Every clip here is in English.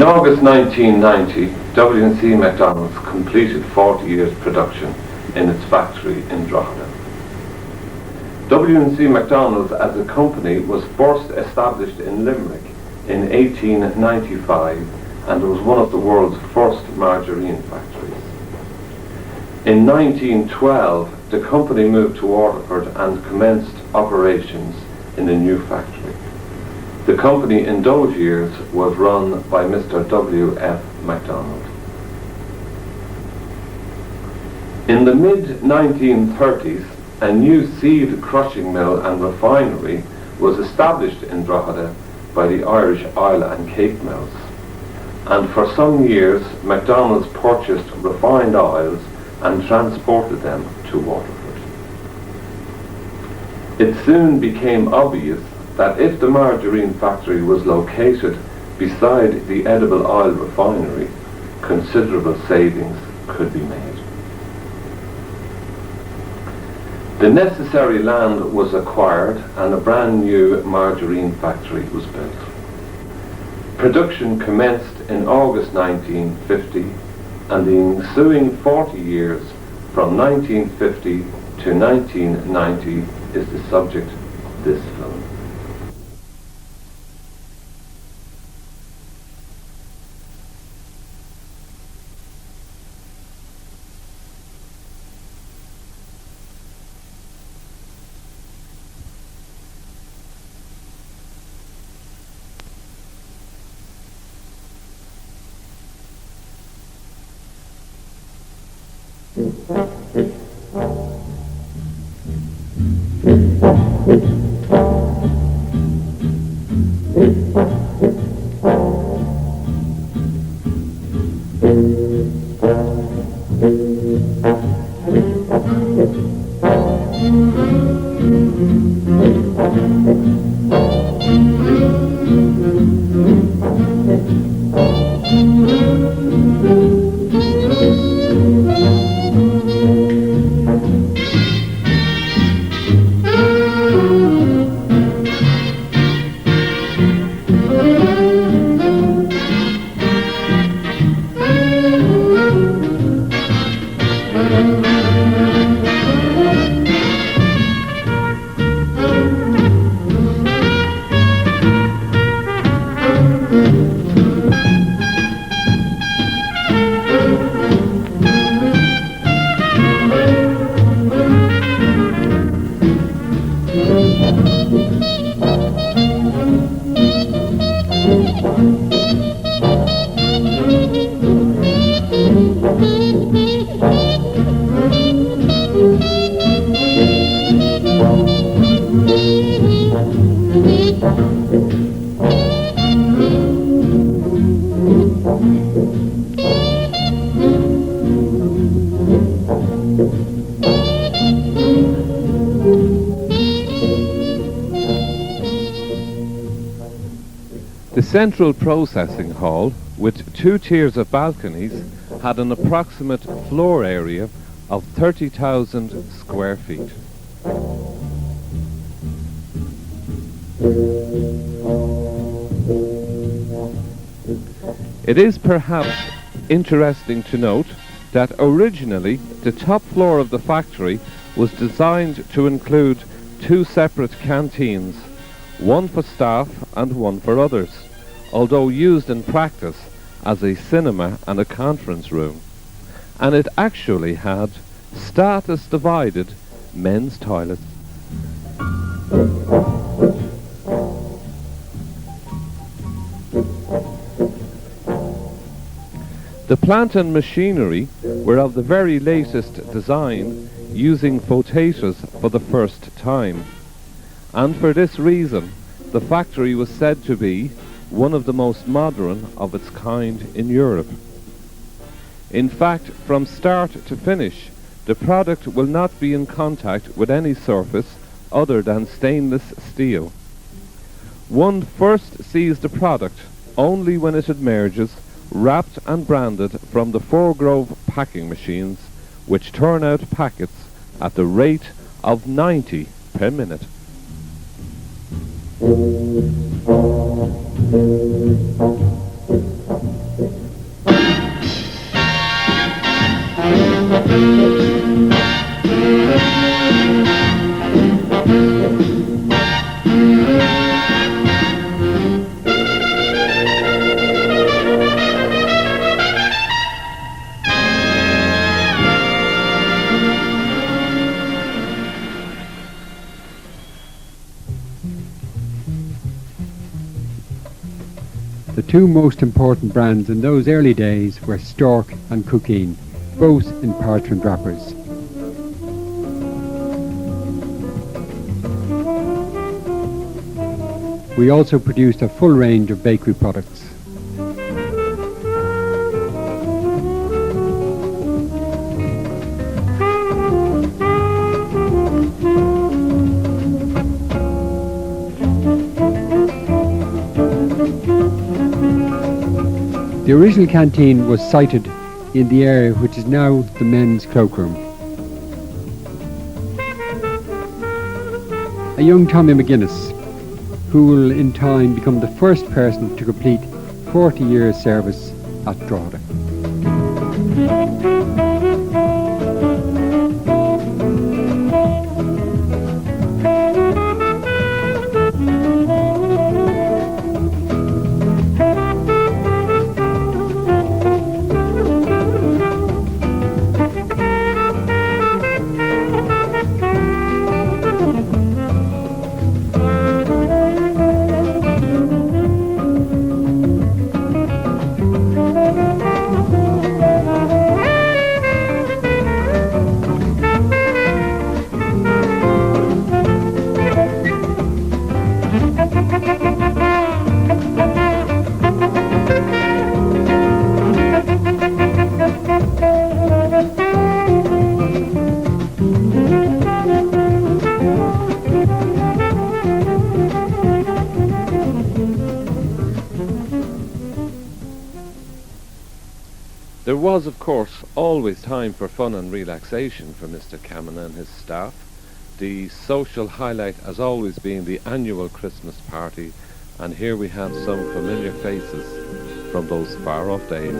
In August 1990, W&C McDonnells completed 40 years production in its factory in Drogheda. W&C McDonnells as a company was first established in Limerick in 1895 and was one of the world's first margarine factories. In 1912, the company moved to Waterford and commenced operations in a new factory. The company in those years was run by Mr. W.F. McDonnell. In the mid-1930s, a new seed crushing mill and refinery was established in Drogheda by the Irish Oil and Cake Mills. And for some years, McDonnell's purchased refined oils and transported them to Waterford. It soon became obvious that if the margarine factory was located beside the edible oil refinery, considerable savings could be made. The necessary land was acquired and a brand new margarine factory was built. Production commenced in August 1950, and the ensuing 40 years from 1950 to 1990 is the subject of this film. The central processing hall, with 2 tiers of balconies, had an approximate floor area of 30,000 square feet. It is perhaps interesting to note that originally the top floor of the factory was designed to include 2 separate canteens, one for staff and one for others, although used in practice as a cinema and a conference room. And it actually had status divided men's toilets. The plant and machinery were of the very latest design, using flotators for the first time. And for this reason, the factory was said to be one of the most modern of its kind in Europe. In fact, from start to finish, the product will not be in contact with any surface other than stainless steel. One first sees the product only when it emerges, wrapped and branded from the 4-Grove packing machines, which turn out packets at the rate of 90 per minute. two most important brands in those early days were Stork and Cookeen, both in parchment wrappers. We also produced a full range of bakery products. The original canteen was sited in the area which is now the men's cloakroom. A young Tommy McGuinness, who will in time become the first person to complete 40 years service at Drogheda. There was, of course, always time for fun and relaxation for Mr. Cameron and his staff, the social highlight as always being the annual Christmas party, and here we have some familiar faces from those far-off days.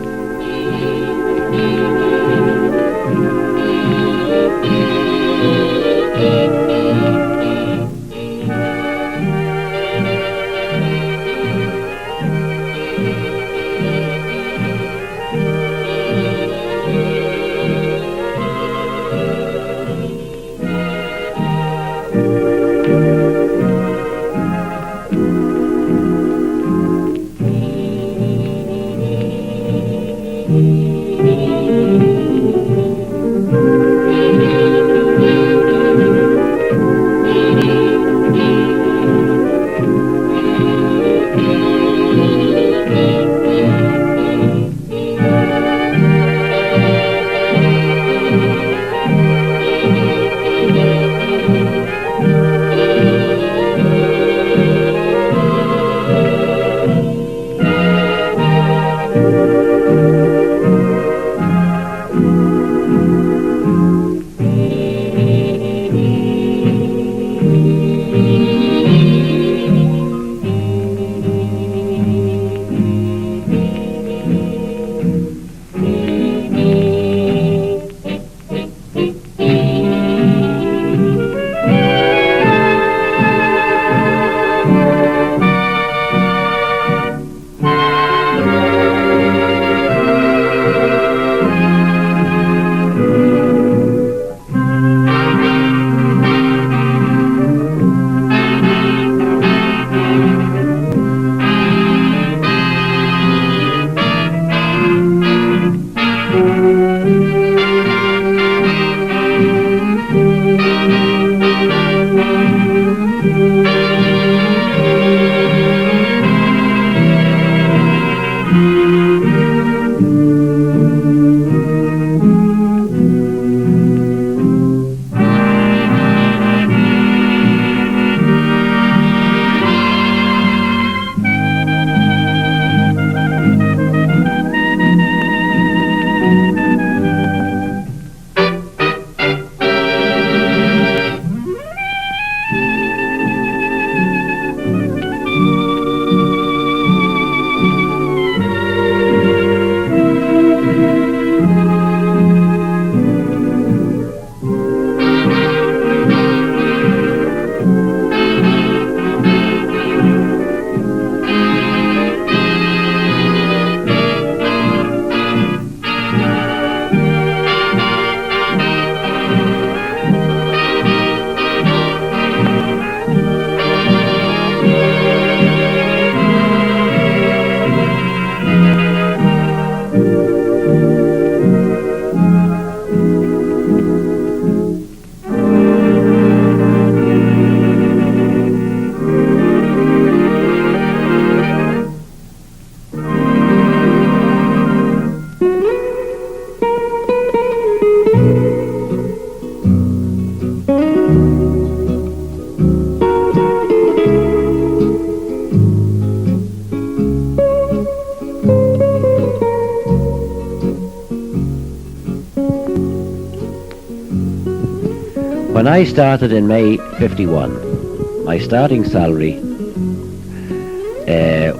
When I started in May 51, my starting salary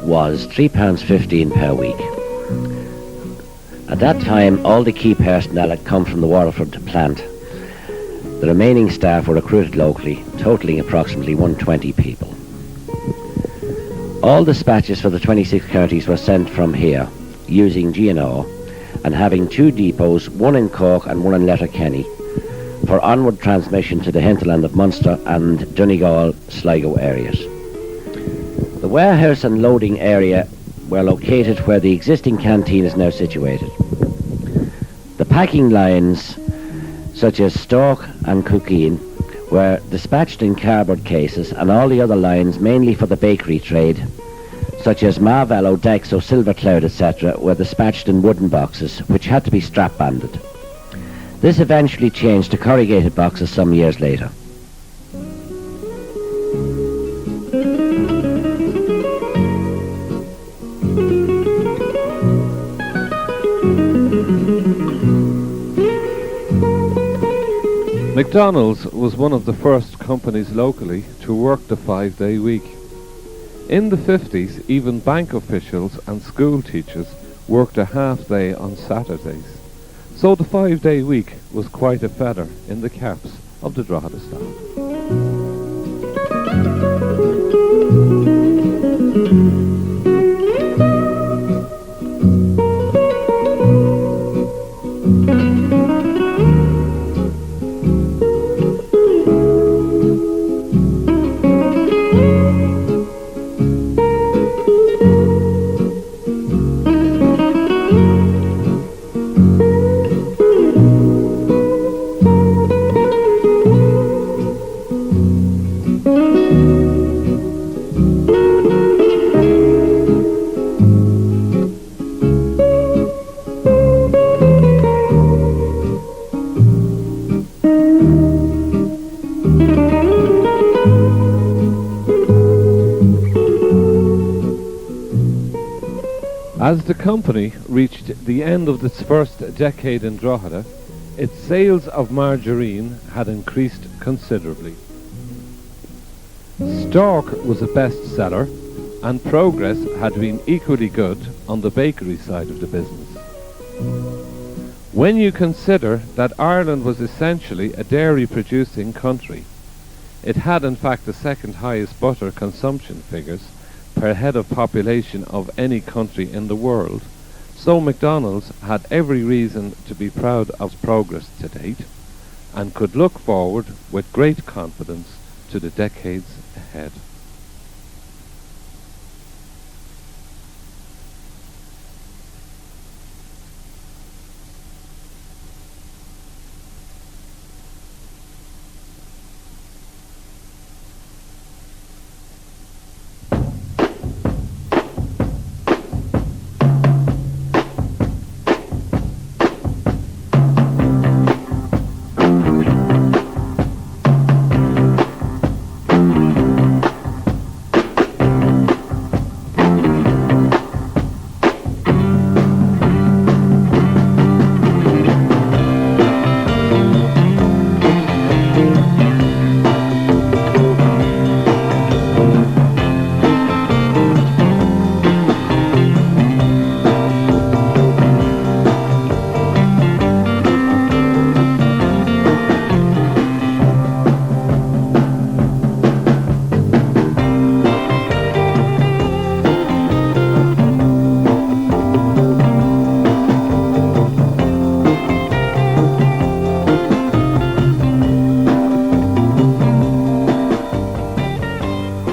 was £3.15 per week. At that time, all the key personnel had come from the Waterford plant. The remaining staff were recruited locally, totaling approximately 120 people. All dispatches for the 26 counties were sent from here, using G&O, and having 2 depots, one in Cork and one in Letterkenny, for onward transmission to the hinterland of Munster and Donegal, Sligo areas. The warehouse and loading area were located where the existing canteen is now situated. The packing lines, such as Stork and Cookeen, were dispatched in cardboard cases, and all the other lines, mainly for the bakery trade, such as Marvello, Dexo, Silver Cloud, etc., were dispatched in wooden boxes, which had to be strap-banded. This eventually changed to corrugated boxes some years later. McDonnell's was one of the first companies locally to work the 5-day week. In the 50s, even bank officials and school teachers worked a half day on Saturdays. So the 5-day week was quite a feather in the caps of the Drogheda staff. As the company reached the end of its first decade in Drogheda, its sales of margarine had increased considerably. Stork was a bestseller, and progress had been equally good on the bakery side of the business. When you consider that Ireland was essentially a dairy-producing country, it had in fact the second highest butter consumption figures per head of population of any country in the world, so McDonald's had every reason to be proud of progress to date and could look forward with great confidence to the decades ahead.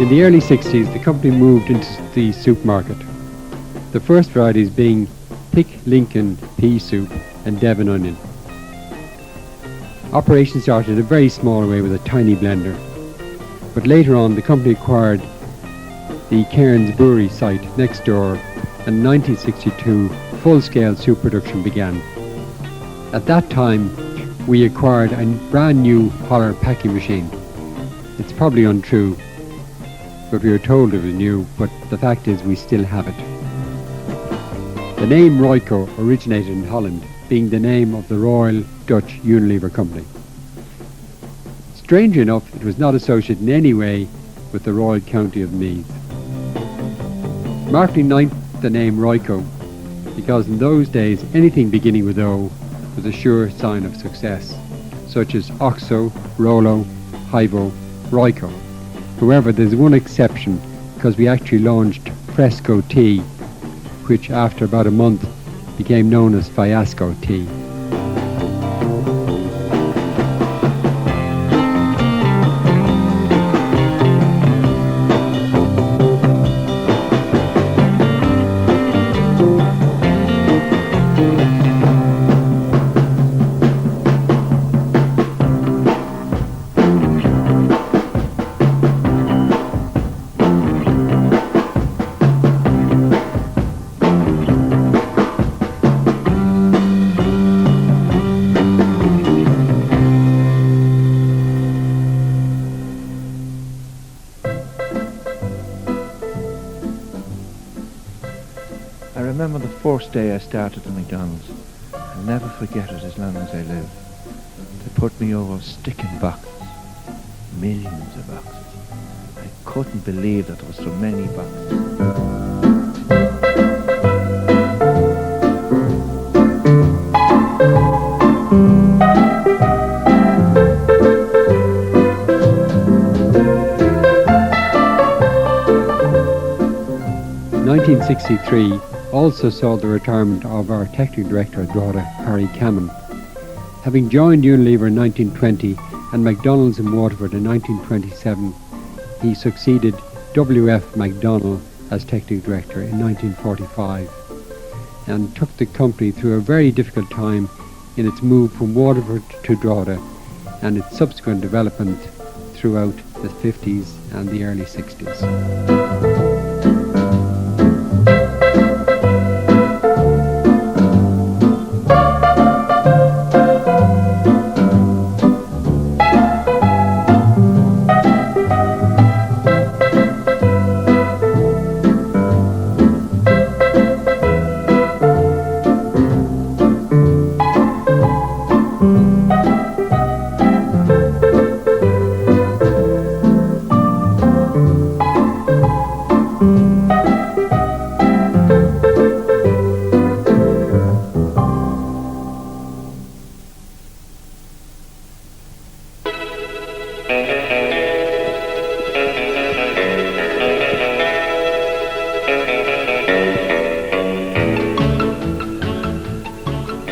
In the early 60s, the company moved into the soup market, the first varieties being thick Lincoln pea soup and Devon onion. Operations started in a very small way with a tiny blender, but later on the company acquired the Cairns Brewery site next door, and in 1962 full-scale soup production began. At that time we acquired a brand new Holler packing machine. It's probably untrue, but we were told it was new, but the fact is we still have it. The name Royco originated in Holland, being the name of the Royal Dutch Unilever Company. Strangely enough, it was not associated in any way with the Royal County of Meath. Marketing liked the name Royco because in those days anything beginning with O was a sure sign of success, such as Oxo, Rolo, Hybo, Royco. However, there's one exception, because we actually launched Fresco Tea, which after about a month became known as Fiasco Tea. I remember the first day I started at McDonald's. I'll never forget it as long as I live. They put me over sticking boxes, millions of boxes. I couldn't believe that there was so many boxes. 1963 also saw the retirement of our technical director at Drogheda, Harry Cameron. Having joined Unilever in 1920 and McDonald's in Waterford in 1927, he succeeded W.F. McDonnell as technical director in 1945 and took the company through a very difficult time in its move from Waterford to Drogheda and its subsequent development throughout the 50s and the early 60s.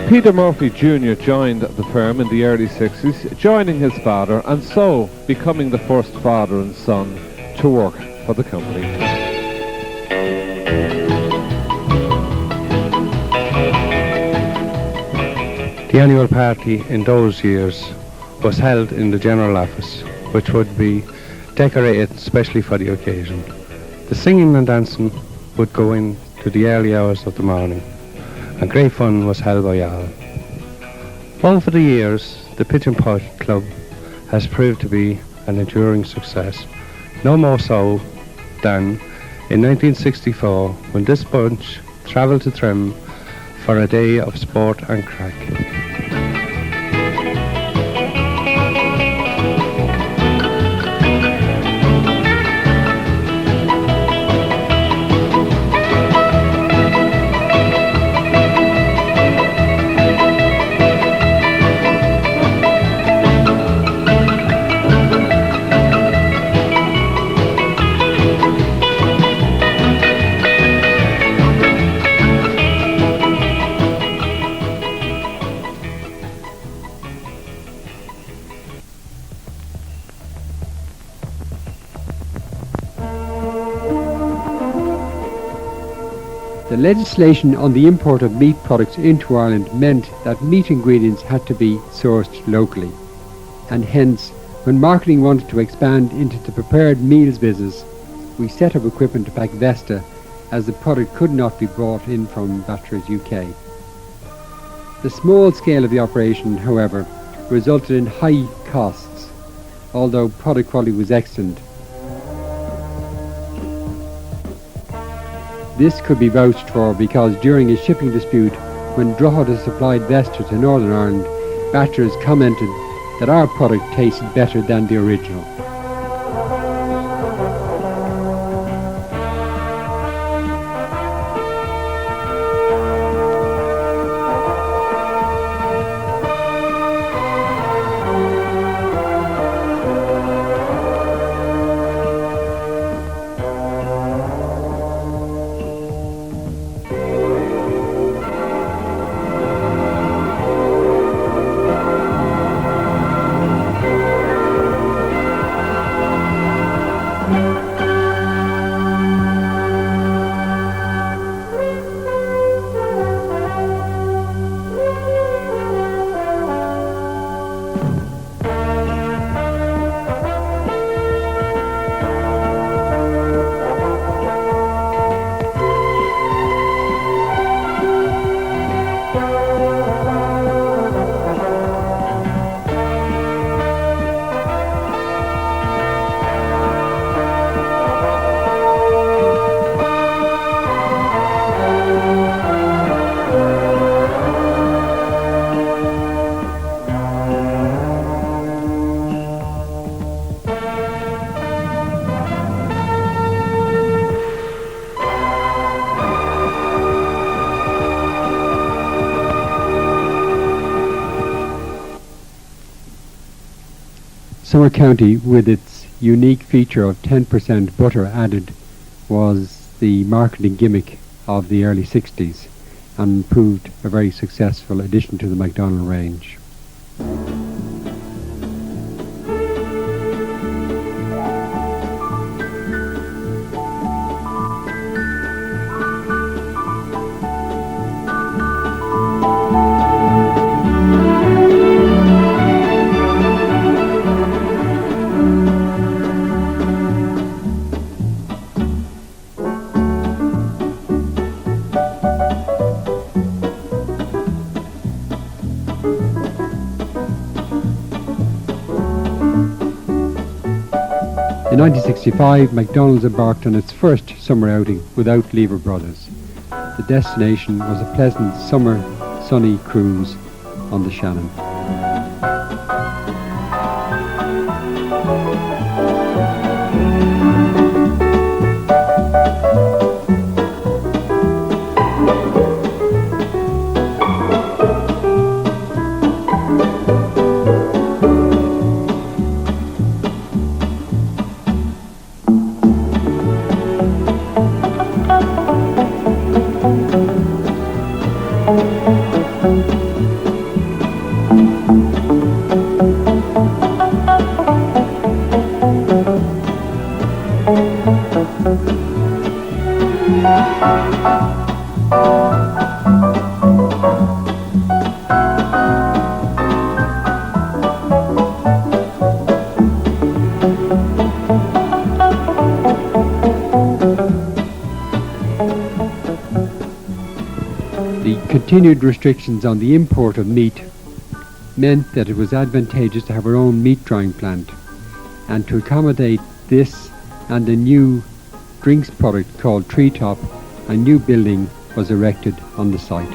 Peter Murphy Jr. joined the firm in the early 60s, joining his father and so becoming the first father and son to work for the company. The annual party in those years was held in the general office, which would be decorated specially for the occasion. The singing and dancing would go in to the early hours of the morning, and great fun was held by all. Over the years, the Pigeon Pot Club has proved to be an enduring success, no more so than in 1964 when this bunch travelled to Trim for a day of sport and crack. The legislation on the import of meat products into Ireland meant that meat ingredients had to be sourced locally, and hence, when marketing wanted to expand into the prepared meals business, we set up equipment to pack Vesta, as the product could not be brought in from Batchers UK. The small scale of the operation, however, resulted in high costs, although product quality was excellent. This could be vouched for because during a shipping dispute when Drogheda supplied Vesta to Northern Ireland, Batchers commented that our product tasted better than the original. Summer County, with its unique feature of 10% butter added, was the marketing gimmick of the early 60s and proved a very successful addition to the McDonnell range. In 1965, McDonnell's embarked on its first summer outing without Lever Brothers. The destination was a pleasant summer sunny cruise on the Shannon. Continued restrictions on the import of meat meant that it was advantageous to have our own meat drying plant, and to accommodate this and a new drinks product called Treetop, a new building was erected on the site.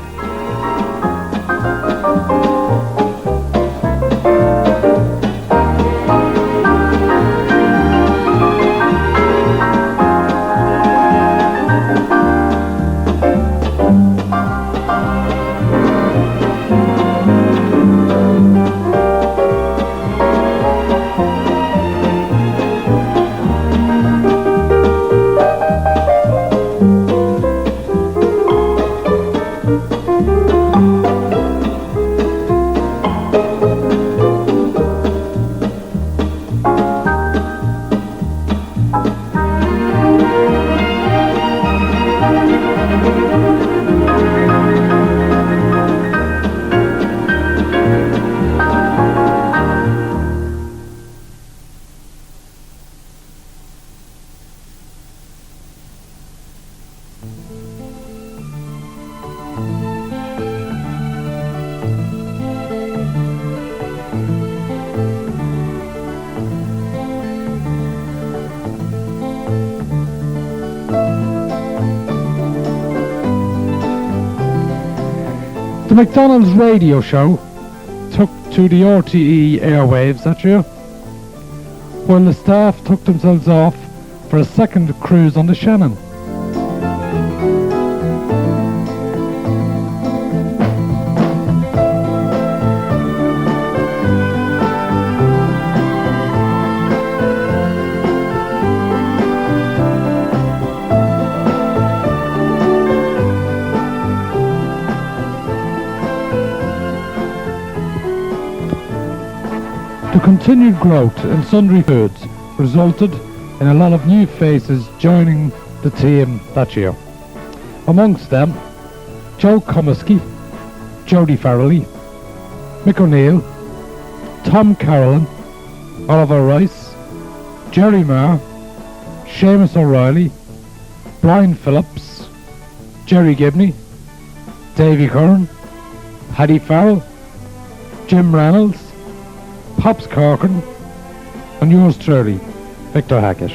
The McDonnell's radio show took to the RTE airwaves that year, while the staff took themselves off for a second cruise on the Shannon. The continued growth in sundry foods resulted in a lot of new faces joining the team that year. Amongst them, Joe Comiskey, Jody Farrelly, Mick O'Neill, Tom Carolan, Oliver Rice, Jerry Marr, Seamus O'Reilly, Brian Phillips, Jerry Gibney, Davy Curran, Paddy Farrell, Jim Reynolds, Pops Corcoran, and yours truly, Victor Hackett.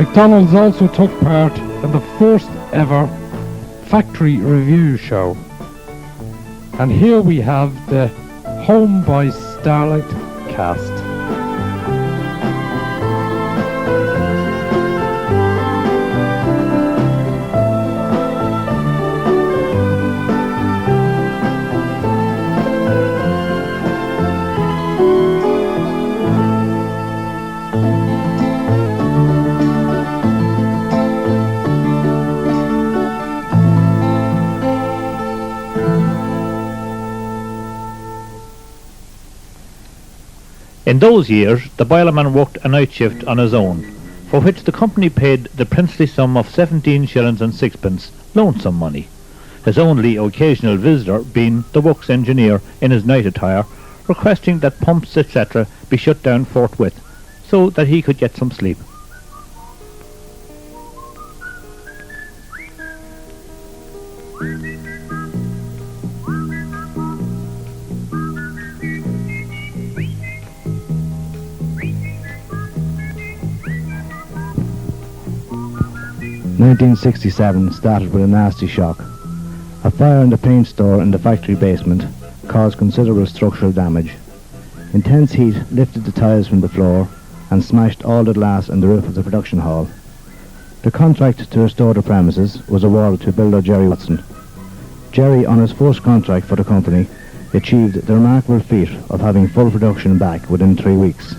McDonnells also took part in the first ever factory review show. And here we have the Home by Starlight cast. In those years, the boilerman worked a night shift on his own, for which the company paid the princely sum of 17 shillings and sixpence, lonesome money, his only occasional visitor being the works engineer in his night attire, requesting that pumps etc. be shut down forthwith, so that he could get some sleep. "1967 started with a nasty shock. A fire in the paint store in the factory basement caused considerable structural damage. Intense heat lifted the tiles from the floor and smashed all the glass in the roof of the production hall. The contract to restore the premises was awarded to builder Jerry Watson. Jerry, on his first contract for the company, achieved the remarkable feat of having full production back within 3 weeks.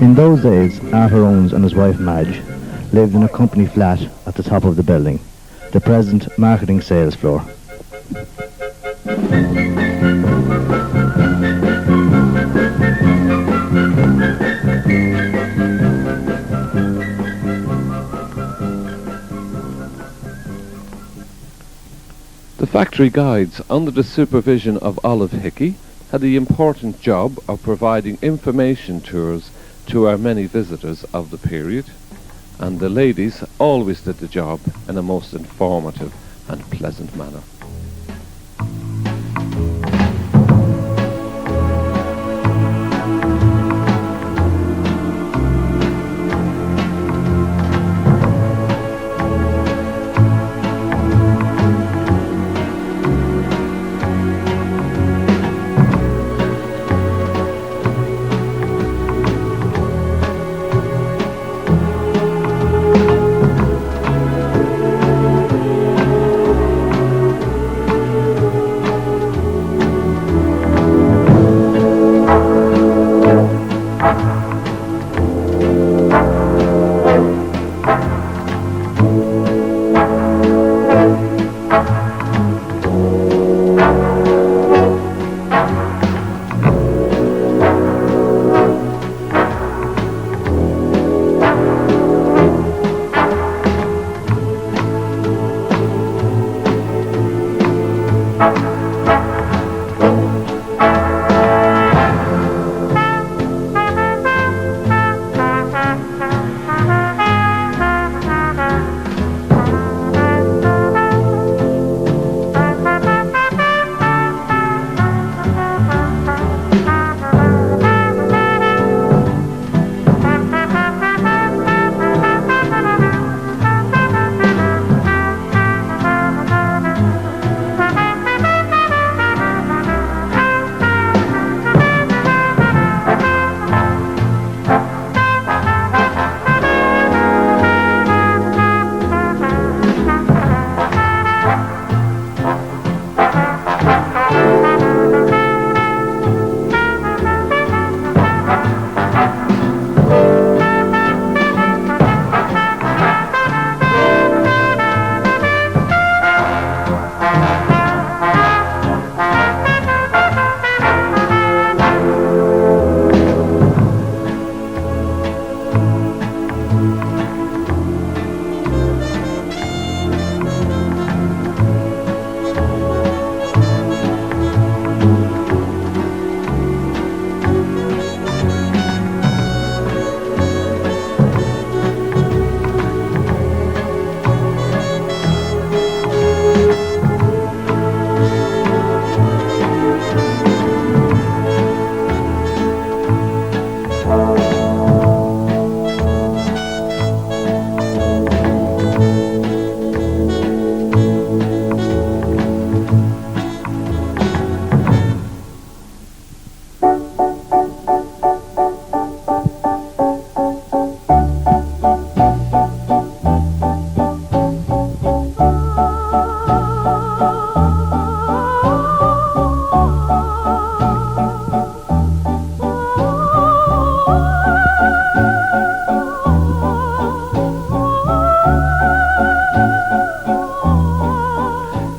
In those days, Arthur Owens and his wife Madge lived in a company flat at the top of the building, the present marketing sales floor. The factory guides, under the supervision of Olive Hickey, had the important job of providing information tours to our many visitors of the period, and the ladies always did the job in a most informative and pleasant manner.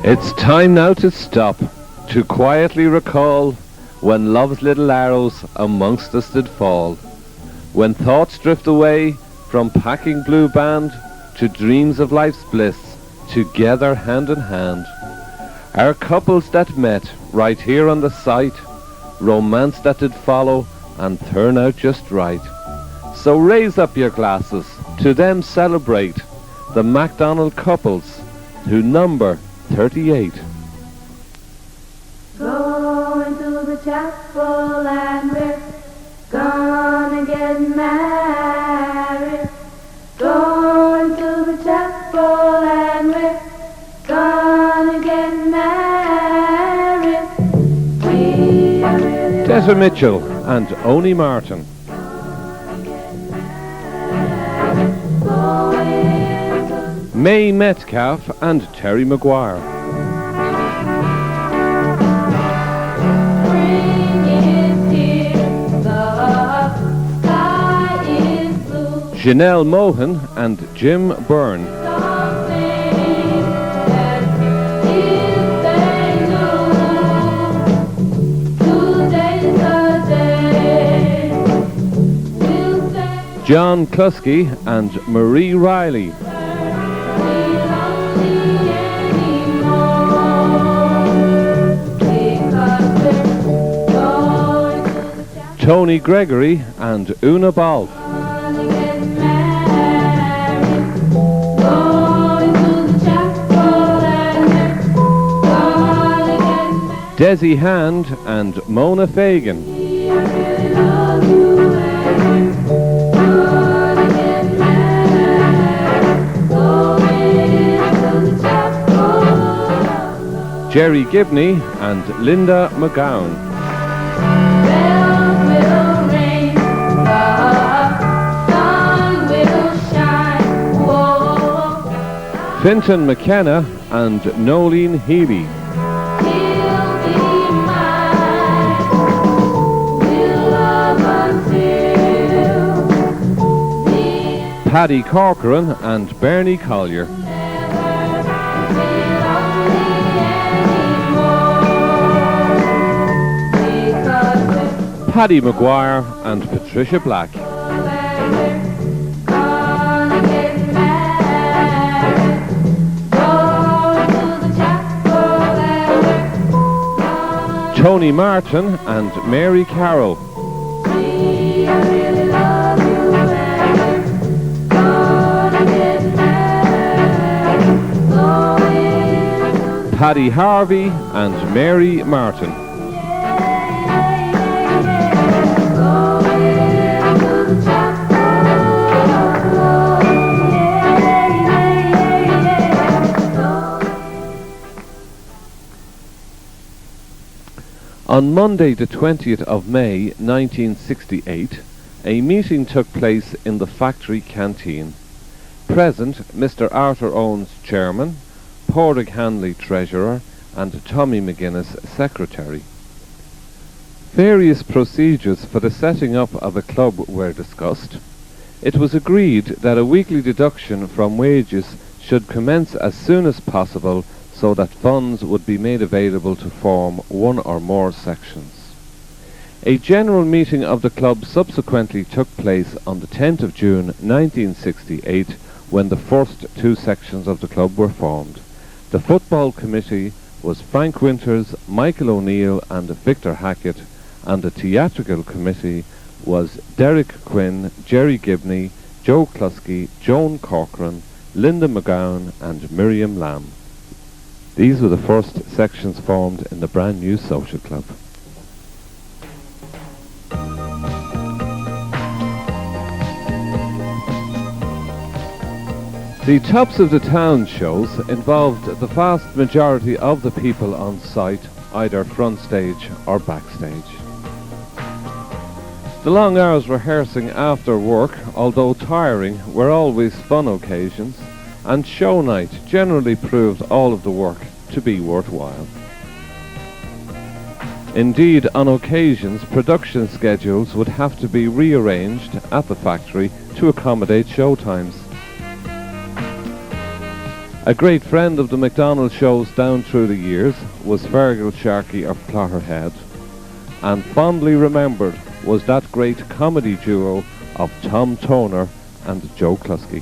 It's time now to stop, to quietly recall when love's little arrows amongst us did fall, when thoughts drift away from packing blue band to dreams of life's bliss, together hand in hand. Our couples that met right here on the site, romance that did follow and turn out just right. So raise up your glasses, to them celebrate the MacDonald couples who number 38. Going to the chapel and we're gonna get married. Going to the chapel and we're gonna get married. We are really Detta Mitchell and Oni Martin. May Metcalf and Terry Maguire. Janelle Mohan and Jim Byrne. John Klusky and Marie Riley. Tony Gregory and Una Ball. Desi Hand and Mona Fagan. Jerry Gibney and Linda McGowan. Finton McKenna and Nolene Healy. Paddy Corcoran and Bernie Collier. Paddy Maguire and Patricia Black. Tony Martin and Mary Carroll. See, I really love you and we're gonna get married. Going to Paddy Harvey and Mary Martin. On Monday the 20th of May 1968, a meeting took place in the factory canteen. Present, Mr. Arthur Owens, chairman, Pádraig Hanley, treasurer, and Tommy McGuinness, secretary. Various procedures for the setting up of a club were discussed. It was agreed that a weekly deduction from wages should commence as soon as possible so that funds would be made available to form one or more sections. A general meeting of the club subsequently took place on the 10th of June 1968 when the first two sections of the club were formed. The football committee was Frank Winters, Michael O'Neill and Victor Hackett, and the theatrical committee was Derek Quinn, Jerry Gibney, Joe Klusky, Joan Corcoran, Linda McGowan and Miriam Lamb. These were the first sections formed in the brand new social club. The Tops of the Town shows involved the vast majority of the people on site, either front stage or backstage. The long hours rehearsing after work, although tiring, were always fun occasions, and show night generally proved all of the work to be worthwhile. Indeed, on occasions, production schedules would have to be rearranged at the factory to accommodate show times. A great friend of the McDonnell shows down through the years was Fergal Sharkey of Clogherhead, and fondly remembered was that great comedy duo of Tom Toner and Joe Klusky.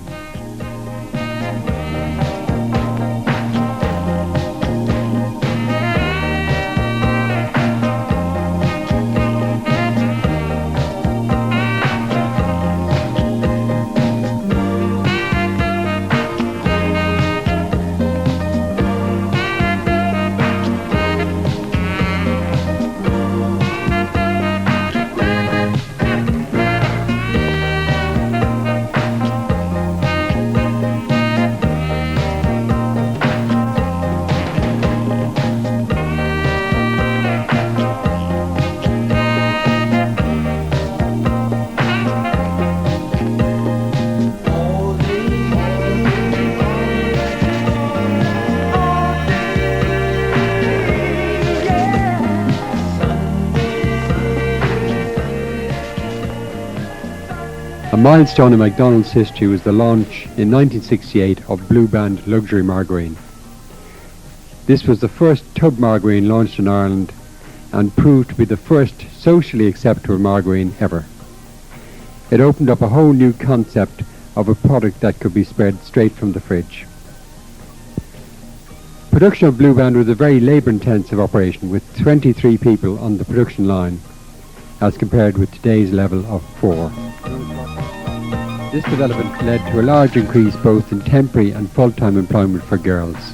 A milestone in McDonald's history was the launch in 1968 of Blue Band Luxury Margarine. This was the first tub margarine launched in Ireland and proved to be the first socially acceptable margarine ever. It opened up a whole new concept of a product that could be spread straight from the fridge. Production of Blue Band was a very labour-intensive operation with 23 people on the production line as compared with today's level of 4. This development led to a large increase both in temporary and full-time employment for girls.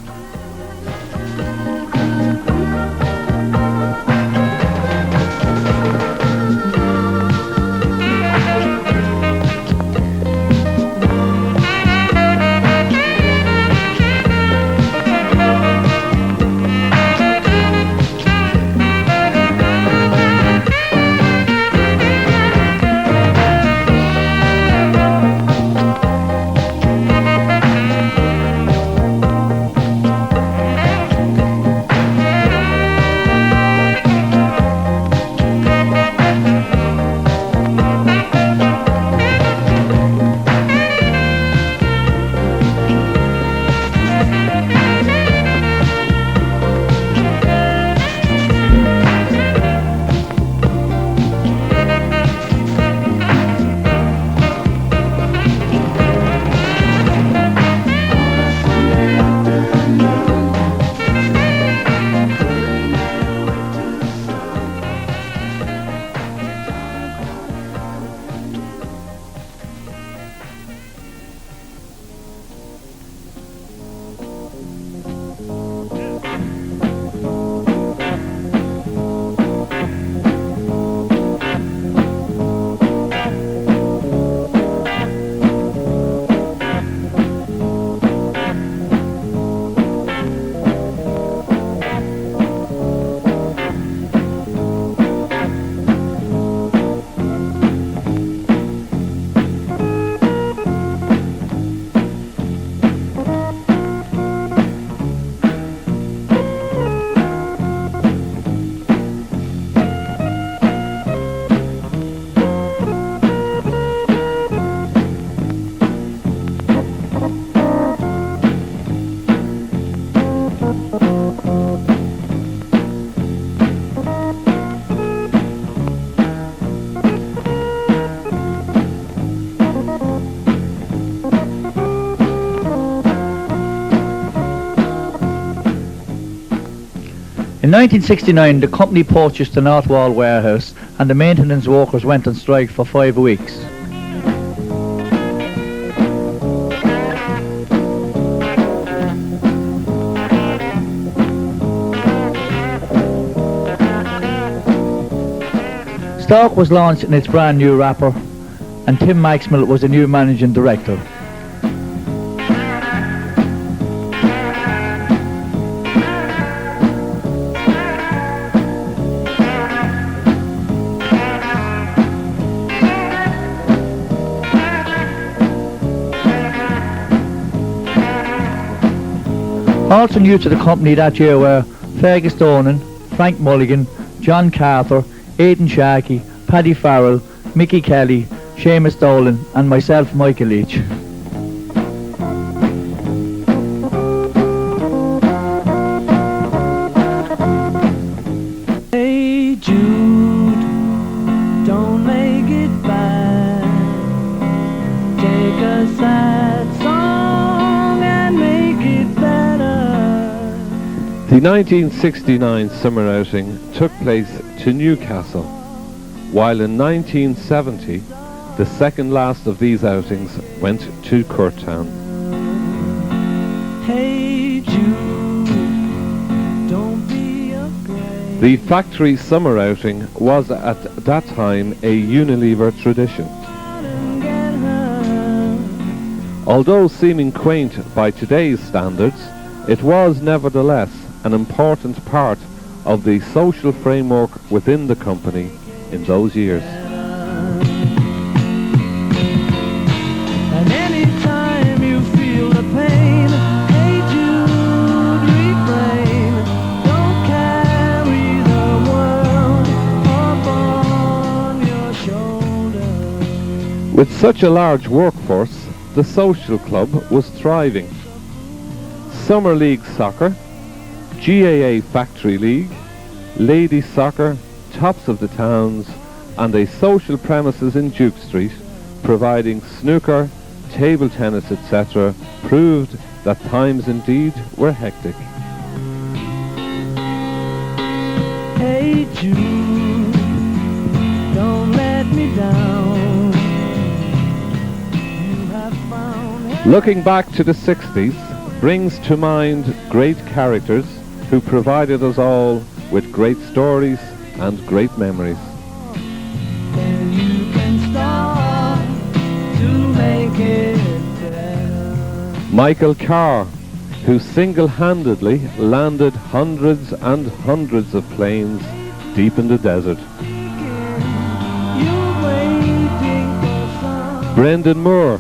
In 1969, the company purchased the North Wall warehouse and the maintenance workers went on strike for 5 weeks. Stock was launched in its brand new wrapper and Tim Maxwell was the new managing director. Also new to the company that year were Fergus Donan, Frank Mulligan, John Carter, Aidan Sharkey, Paddy Farrell, Mickey Kelly, Seamus Dolan and myself, Michael Leach. Hey Jude, don't make it bad. Take a sad song and make it better. The 1969 summer outing took place to Newcastle, while in 1970 the second last of these outings went to Courtown. Hey Jude, don't be afraid. The factory summer outing was at that time a Unilever tradition. Although seeming quaint by today's standards, it was nevertheless an important part of the social framework within the company in those years. And anytime you feel the pain, hey Jude, refrain. Don't carry the world up on your shoulders. With such a large workforce, the social club was thriving. Summer League Soccer, GAA Factory League, Ladies Soccer, Tops of the Towns, and a social premises in Duke Street, providing snooker, table tennis, etc., proved that times indeed were hectic. Hey Jude, don't let me down. You have found Looking back to the 60s brings to mind great characters who provided us all with great stories and great memories. and you can start to make it better. Michael Carr, who single-handedly landed hundreds and hundreds of planes deep in the desert. You're waiting for some. Brendan Moore,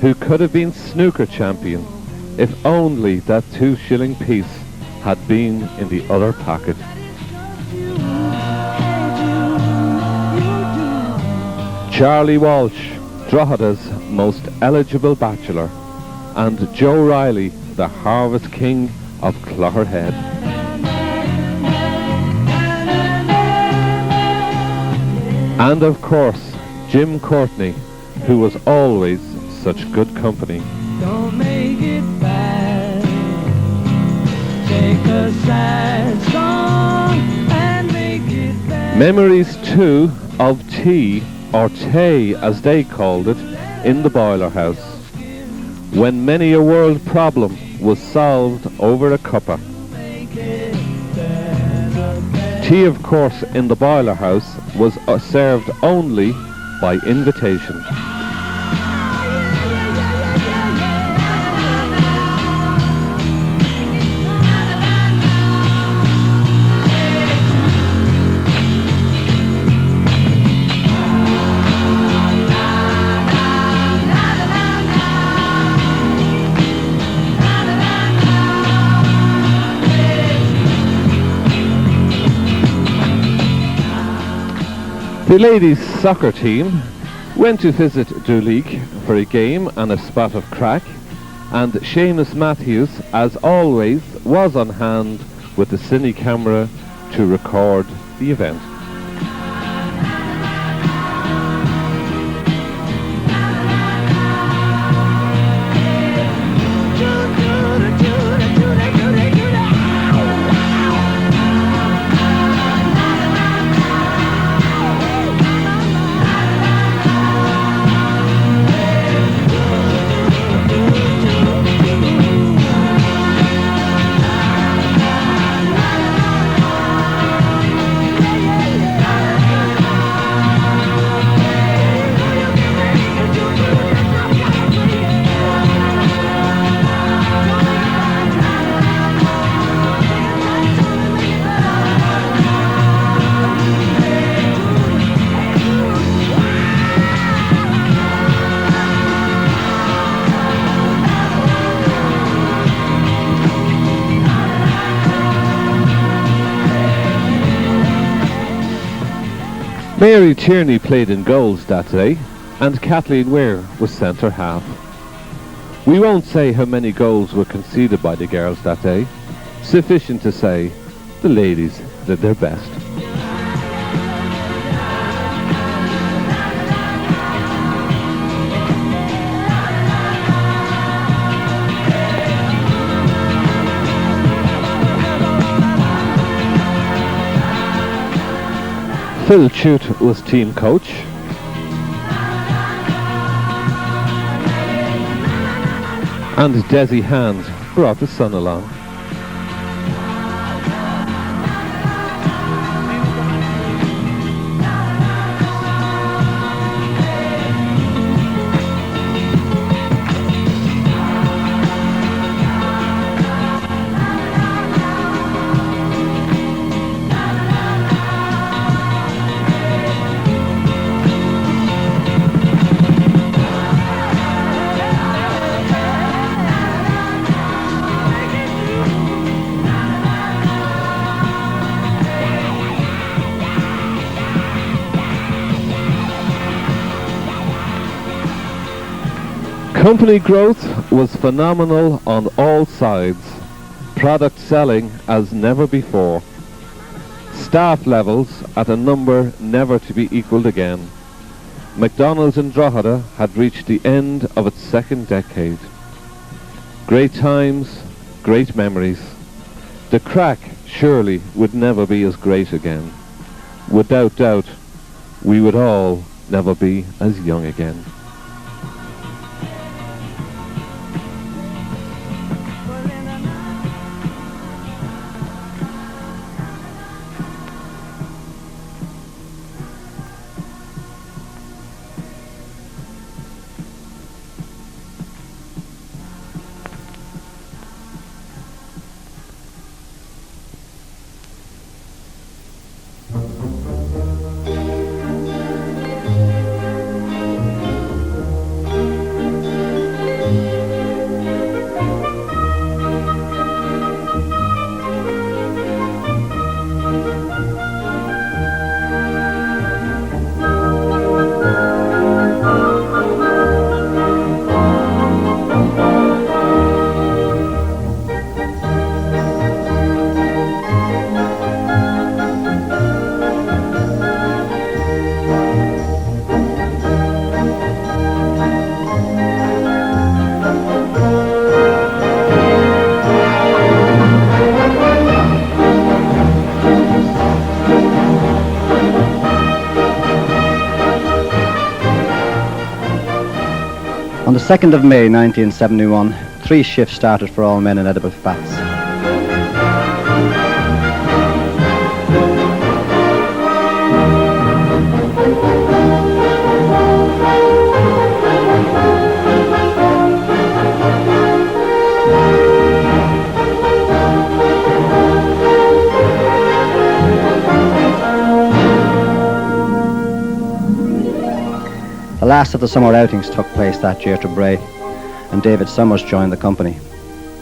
who could have been snooker champion if only that 2-shilling piece had been in the other pocket. Charlie Walsh, Drogheda's most eligible bachelor, and Joe Riley, the harvest king of Clogherhead. And of course, Jim Courtney, who was always such good company. Don't make it bad. Take a sad song and make it better. Memories too of tea, or tay as they called it, in the boiler house, when many a world problem was solved over a cuppa. Tea, of course, in the boiler house was served only by invitation. The ladies' soccer team went to visit Duleek for a game and a spot of crack, and Seamus Matthews, as always, was on hand with the cine camera to record the event. Mary Tierney played in goals that day, and Kathleen Weir was centre half. We won't say how many goals were conceded by the girls that day. Sufficient to say, the ladies did their best. Phil Chute was team coach. And Desi Hand brought the son along. Company growth was phenomenal on all sides, product selling as never before, staff levels at a number never to be equalled again. McDonnell's in Drogheda had reached the end of its second decade. Great times, great memories. The crack surely would never be as great again. Without doubt, we would all never be as young again. On the 2nd of May 1971, 3 shifts started for all men in edible fats. The last of the summer outings took place that year to Bray, and David Summers joined the company.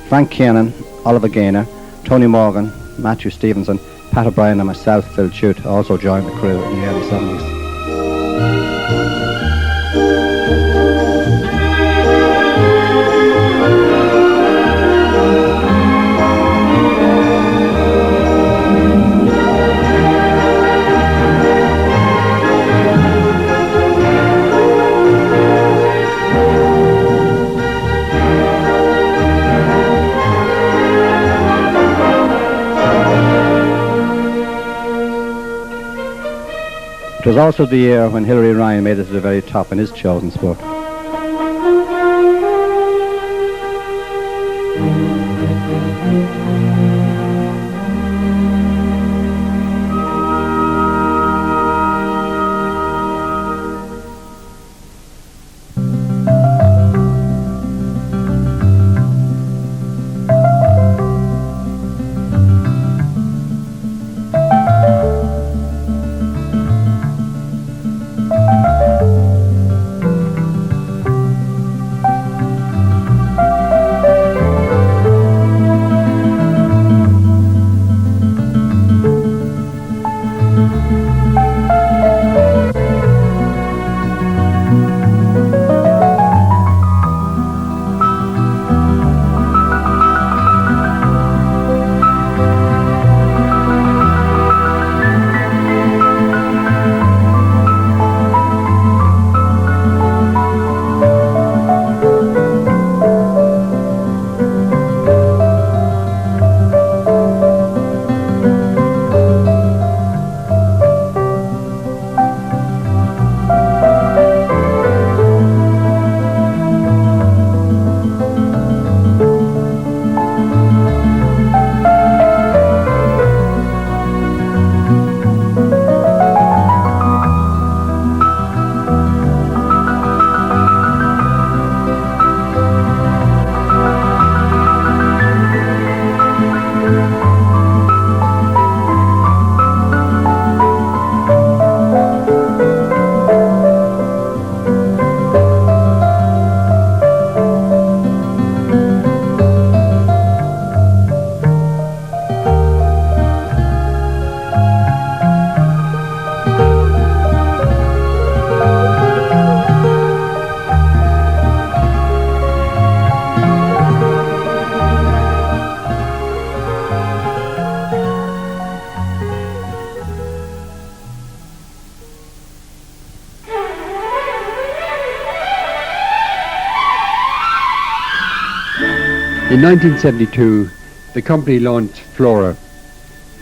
Frank Kiernan, Oliver Gaynor, Tony Morgan, Matthew Stevenson, Pat O'Brien and myself, Phil Chute, also joined the crew in the early 70s. It was also the year when Hilary Ryan made it to the very top in his chosen sport. In 1972, the company launched Flora.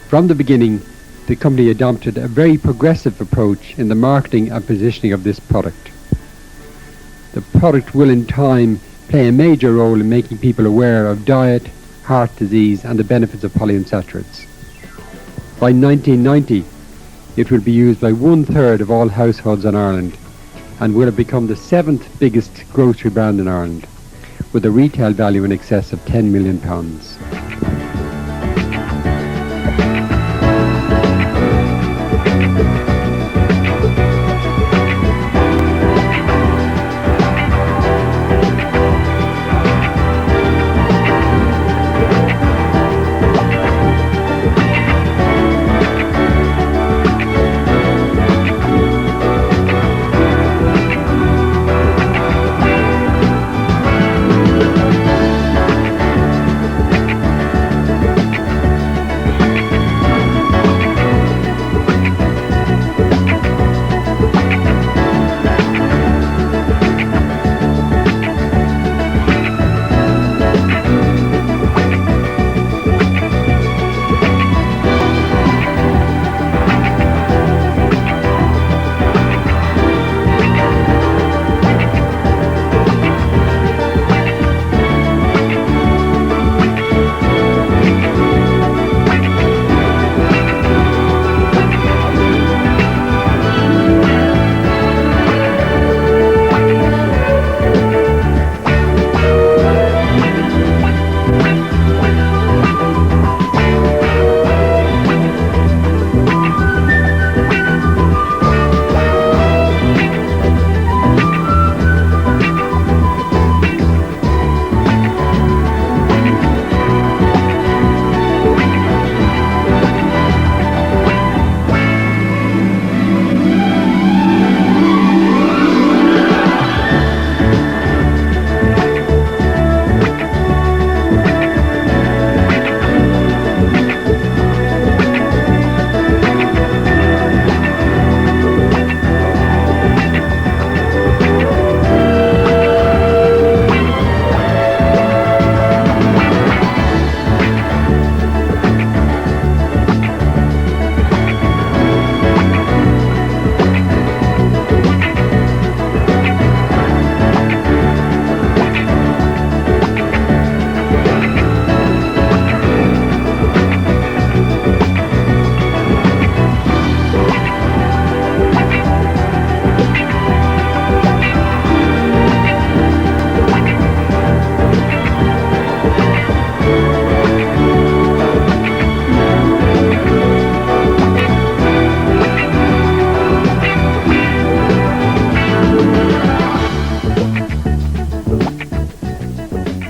From the beginning, the company adopted a very progressive approach in the marketing and positioning of this product. The product will in time play a major role in making people aware of diet, heart disease and the benefits of polyunsaturates. By 1990, it will be used by 1/3 of all households in Ireland and will have become the 7th biggest grocery brand in Ireland, with a retail value in excess of £10 million.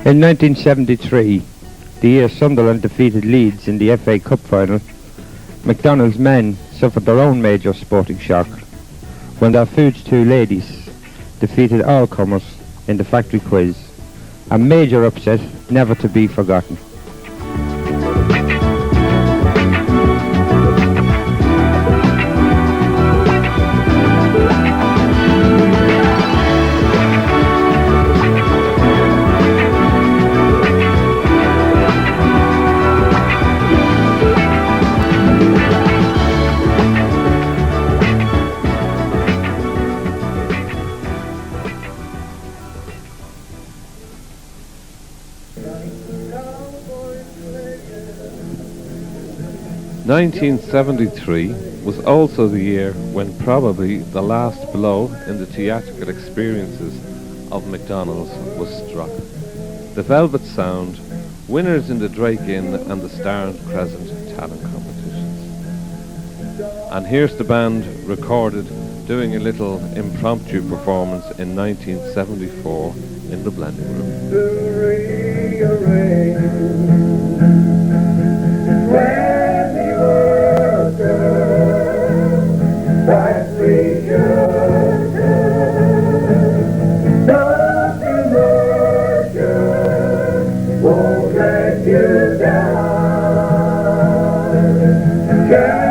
In 1973, the year Sunderland defeated Leeds in the FA Cup final, McDonnell's men suffered their own major sporting shock when their Foods 2 ladies defeated all comers in the factory quiz, a major upset never to be forgotten. (1973) was also the year when probably the last blow in the theatrical experiences of McDonald's was struck. The Velvet Sound, winners in the Drake Inn and the Star and Crescent talent competitions. And here's the band recorded doing a little impromptu performance in 1974 in the blending room. Yeah.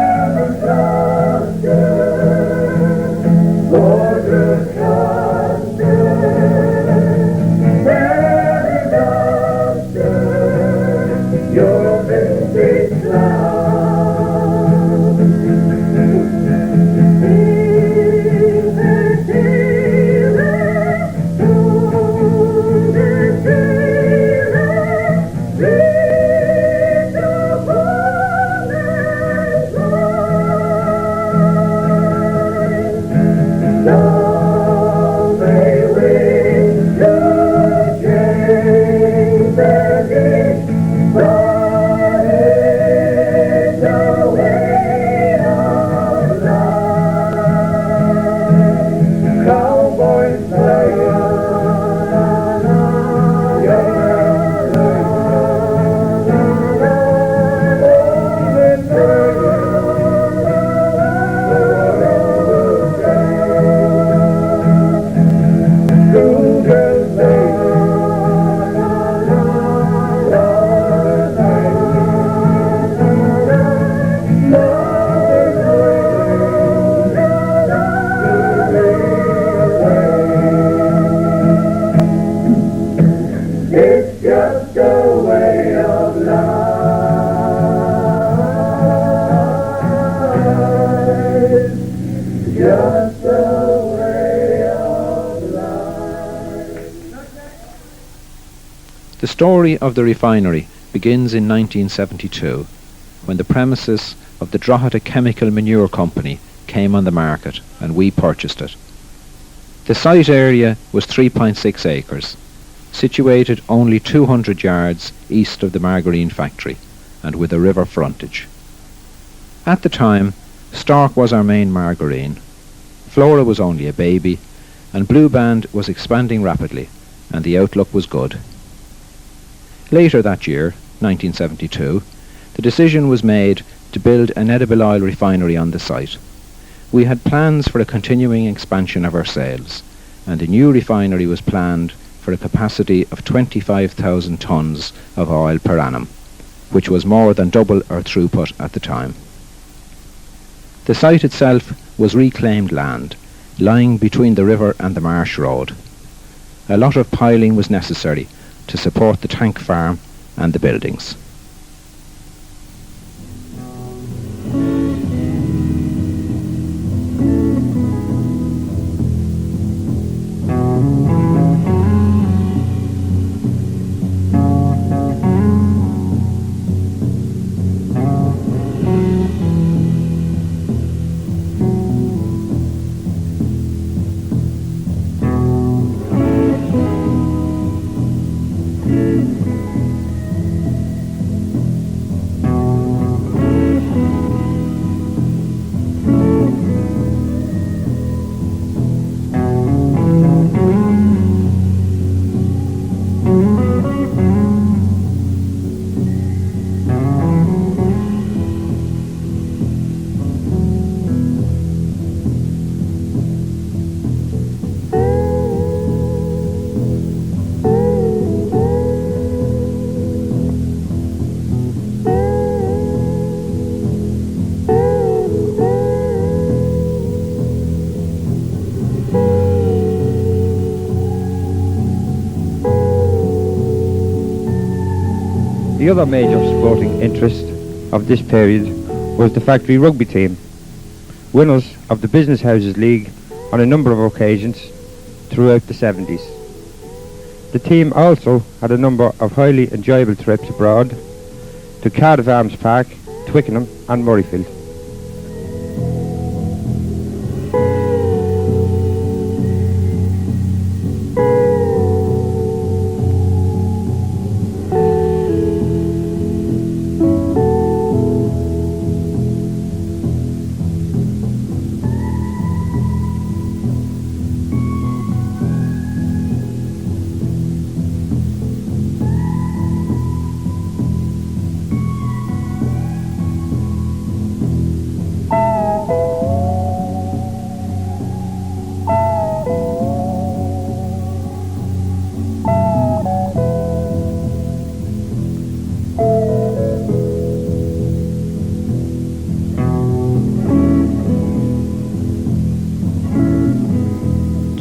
The story of the refinery begins in 1972, when the premises of the Drogheda Chemical Manure Company came on the market and we purchased it. The site area was 3.6 acres, situated only 200 yards east of the margarine factory and with a river frontage. At the time, Stark was our main margarine, Flora was only a baby, and Blue Band was expanding rapidly, and the outlook was good. Later that year, 1972, the decision was made to build an edible oil refinery on the site. We had plans for a continuing expansion of our sales, and a new refinery was planned for a capacity of 25,000 tonnes of oil per annum, which was more than double our throughput at the time. The site itself was reclaimed land, lying between the river and the Marsh Road. A lot of piling was necessary to support the tank farm and the buildings. The other major sporting interest of this period was the factory rugby team, winners of the Business Houses League on a number of occasions throughout the 70s. The team also had a number of highly enjoyable trips abroad to Cardiff Arms Park, Twickenham and Murrayfield.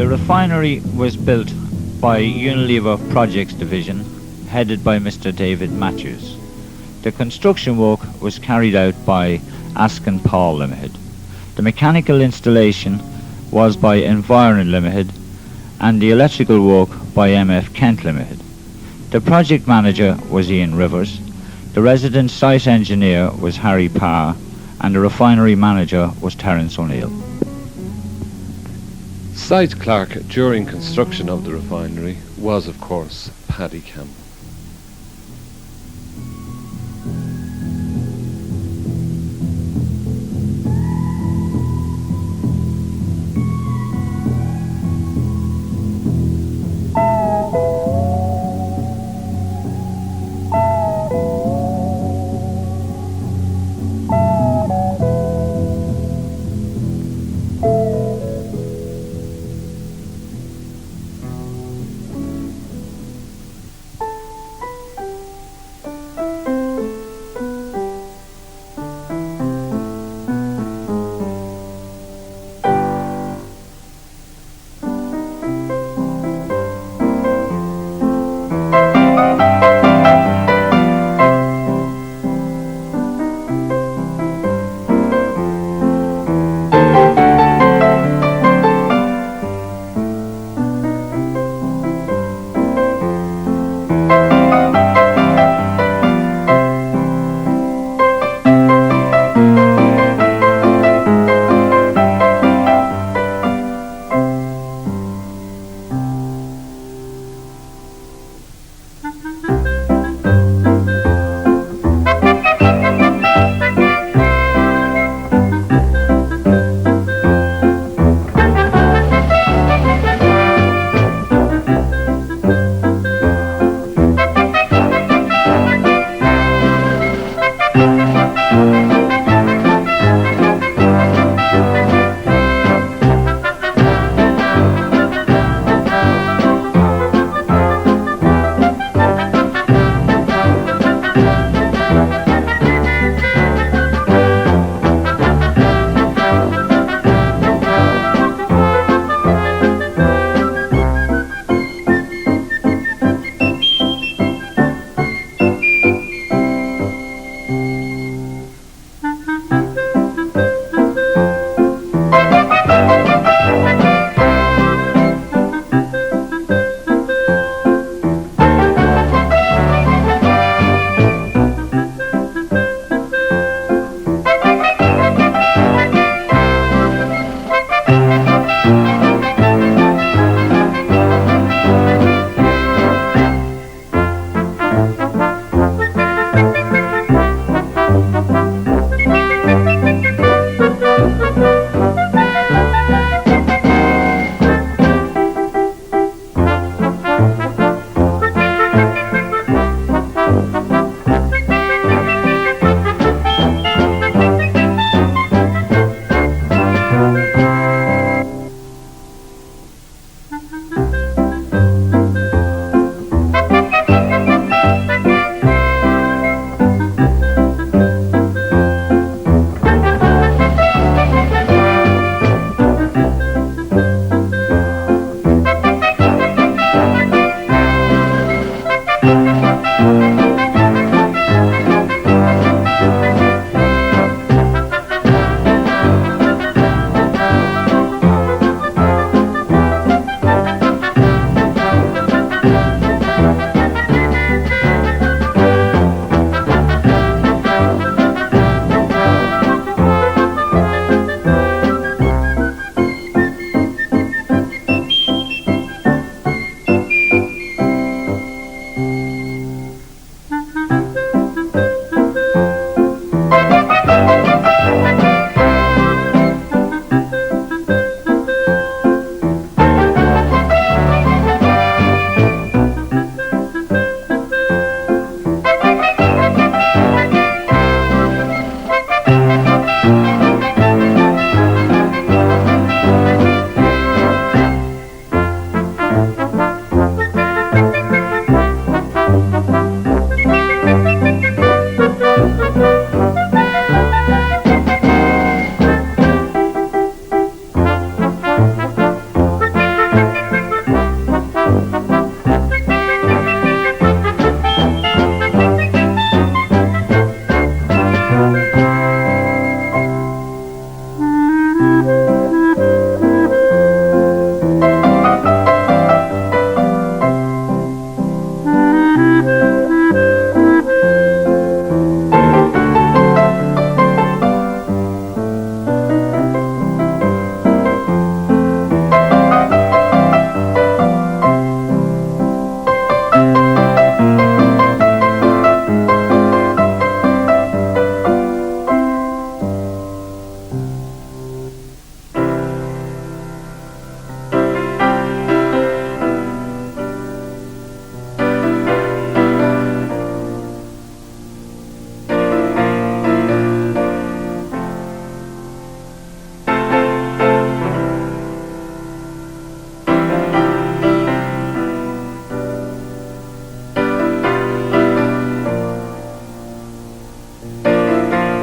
The refinery was built by Unilever Projects Division, headed by Mr. David Matthews. The construction work was carried out by Askin Paul Limited. The mechanical installation was by Environ Limited and the electrical work by MF Kent Limited. The project manager was Ian Rivers, the resident site engineer was Harry Parr, and the refinery manager was Terence O'Neill. Site clerk during construction of the refinery was, of course, Paddy Campbell.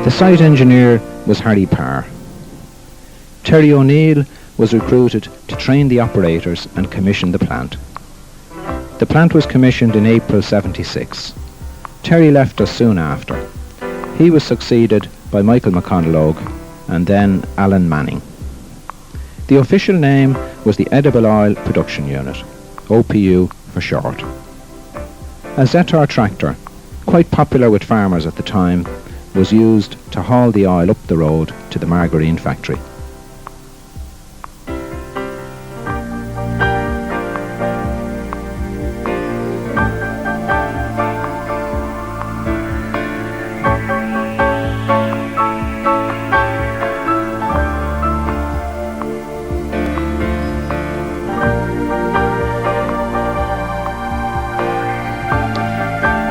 The site engineer was Harry Parr. Terry O'Neill was recruited to train the operators and commission the plant. The plant was commissioned in April '76. Terry left us soon after. He was succeeded by Michael McConalogue and then Alan Manning. The official name was the Edible Oil Production Unit, OPU for short. A Zetor tractor, quite popular with farmers at the time, was used to haul the oil up the road to the margarine factory.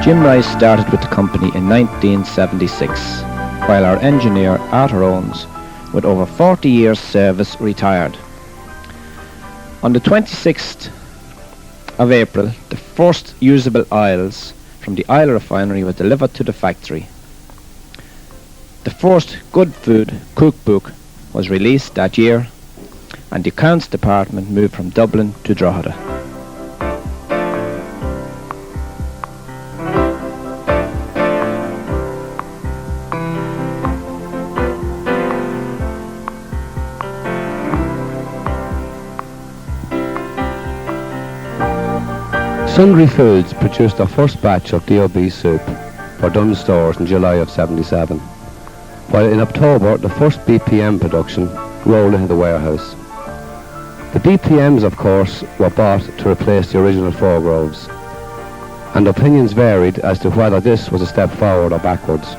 Jim Rice started with the company in 1976, while our engineer Arthur Owens, with over 40 years service, retired. On the 26th of April, the first usable oils from the oil refinery were delivered to the factory. The first Good Food cookbook was released that year, and the accounts department moved from Dublin to Drogheda. Sundry Foods produced their first batch of DOB soup for Dunn stores in July of '77, while in October the first BPM production rolled into the warehouse. The BPMs, of course, were bought to replace the original 4 groves, and opinions varied as to whether this was a step forward or backwards.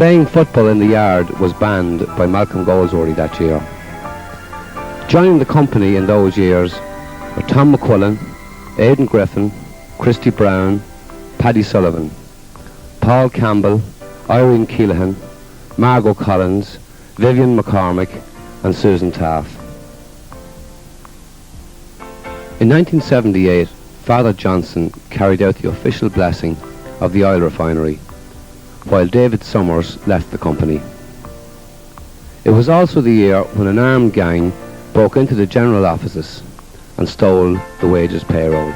Playing football in the yard was banned by Malcolm Goldsworthy that year. Joining the company in those years were Tom McQuillan, Aidan Griffin, Christy Brown, Paddy Sullivan, Paul Campbell, Irene Keelahan, Margot Collins, Vivian McCormick and Susan Taff. In 1978, Father Johnson carried out the official blessing of the oil refinery, while David Summers left the company. It was also the year when an armed gang broke into the general offices and stole the wages payroll.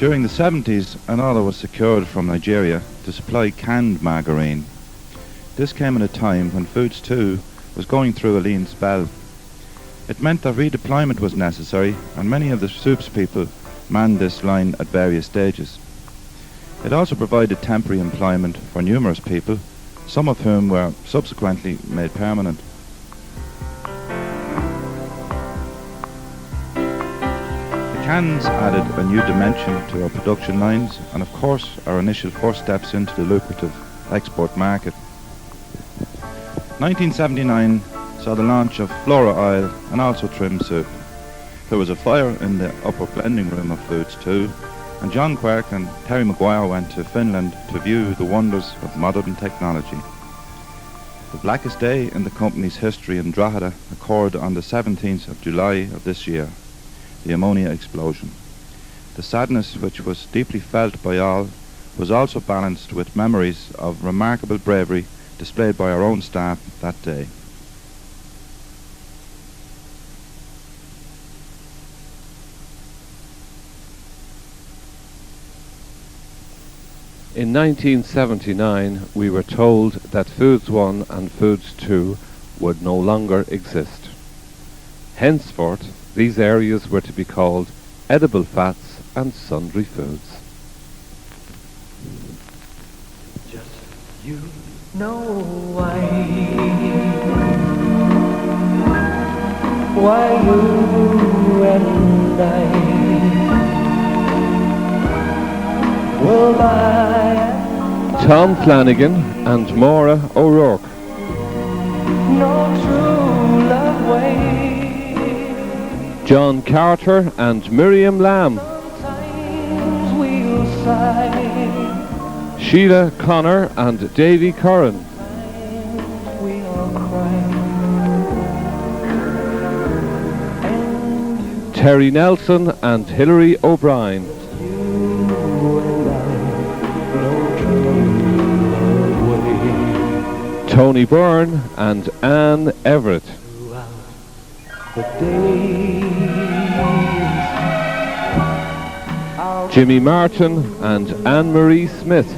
During the 70s, an order was secured from Nigeria to supply canned margarine. This came at a time when Foods 2 was going through a lean spell. It meant that redeployment was necessary, and many of the soups people manned this line at various stages. It also provided temporary employment for numerous people, some of whom were subsequently made permanent. Cans added a new dimension to our production lines and of course our initial first steps into the lucrative export market. 1979 saw the launch of Flora Oil and also Trim Soup. There was a fire in the upper blending room of Foods 2 and John Quirk and Terry Maguire went to Finland to view the wonders of modern technology. The blackest day in the company's history in Drogheda occurred on the 17th of July of this year. The ammonia explosion. The sadness which was deeply felt by all was also balanced with memories of remarkable bravery displayed by our own staff that day. In 1979 we were told that Foods 1 and Foods 2 would no longer exist. Henceforth these areas were to be called edible fats and sundry foods. Just you know why you and I will buy Tom Flanagan and Maura O'Rourke. no true love way. John Carter and Miriam Lamb. Sometimes we'll sigh, Sheila Connor and Davy Curran. we'll cry. Terry Nelson and Hilary O'Brien. Tony Byrne and Anne Everett. Jimmy Martin and Anne-Marie Smith.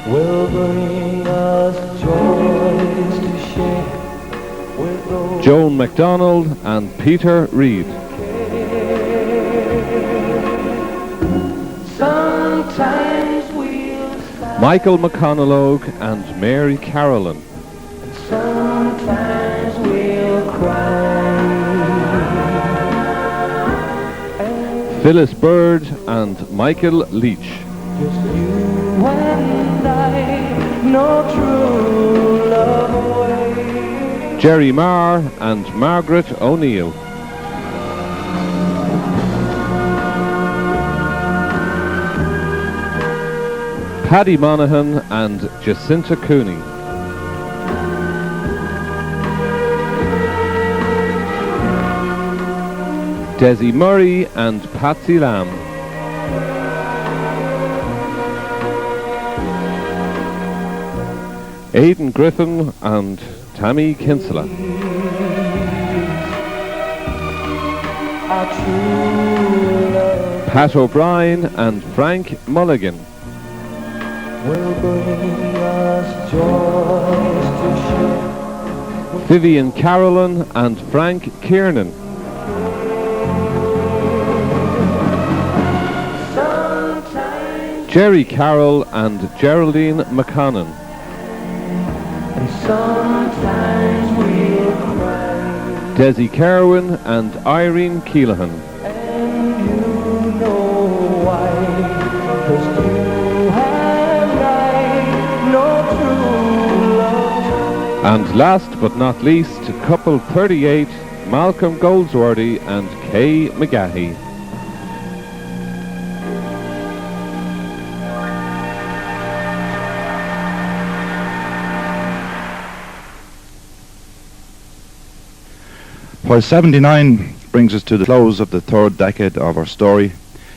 Will bring us joys to share with those Joan MacDonald and Peter Reid. sometimes we'll sigh, Michael McConalogue and Mary Carolan. sometimes we'll cry. Phyllis Bird and Michael Leach. Just you and I, no true love way. Jerry Marr and Margaret O'Neill. Paddy Monaghan and Jacinta Cooney. Desi Murray and Patsy Lamb. Aidan Griffin and Tammy Kinsella. Pat O'Brien and Frank Mulligan. Will bring us joys to share. Vivian Carolan and Frank Kiernan. Jerry Carroll and Geraldine McConnon. And sometimes we'll cry. Desi Kerwin and Irene Keelahan. And you know why. 'Cause you and I know true love. And last but not least, couple 38, Malcolm Goldsworthy and Kay McGahey. While 79 brings us to the close of the third decade of our story,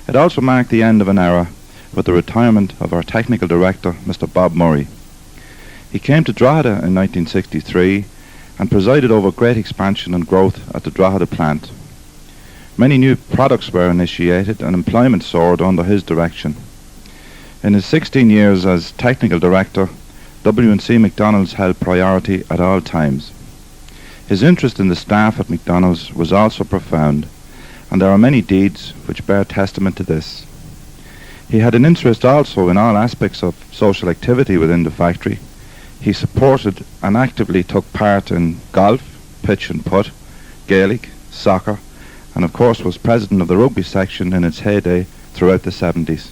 it also marked the end of an era with the retirement of our technical director, Mr. Bob Murray. He came to Drogheda in 1963 and presided over great expansion and growth at the Drogheda plant. Many new products were initiated and employment soared under his direction. In his 16 years as technical director, W&C McDonnells held priority at all times. His interest in the staff at McDonnell's was also profound, and there are many deeds which bear testament to this. He had an interest also in all aspects of social activity within the factory. He supported and actively took part in golf, pitch and putt, Gaelic, soccer, and of course was president of the rugby section in its heyday throughout the 70s.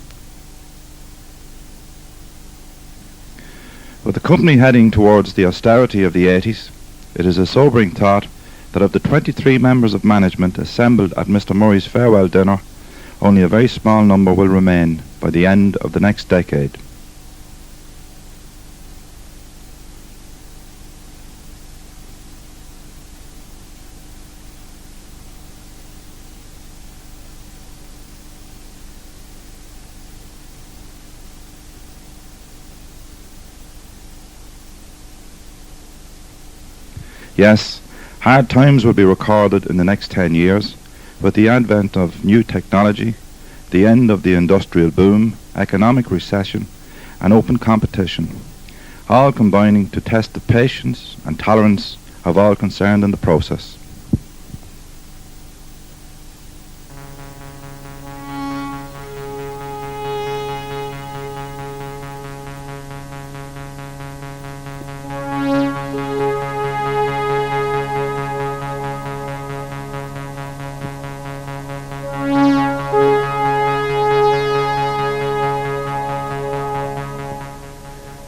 With the company heading towards the austerity of the 80s, it is a sobering thought that of the 23 members of management assembled at Mr. Murray's farewell dinner, only a very small number will remain by the end of the next decade. Yes, hard times will be recorded in the next 10 years, with the advent of new technology, the end of the industrial boom, economic recession, and open competition, all combining to test the patience and tolerance of all concerned in the process.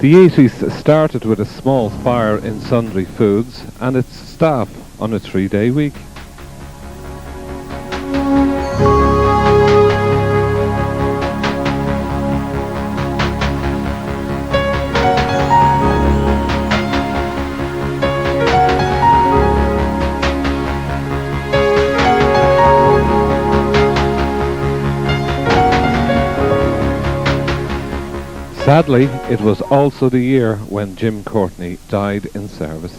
The 80s started with a small fire in Sundry Foods and its staff on a 3-day week. Sadly, it was also the year when Jim Courtney died in service.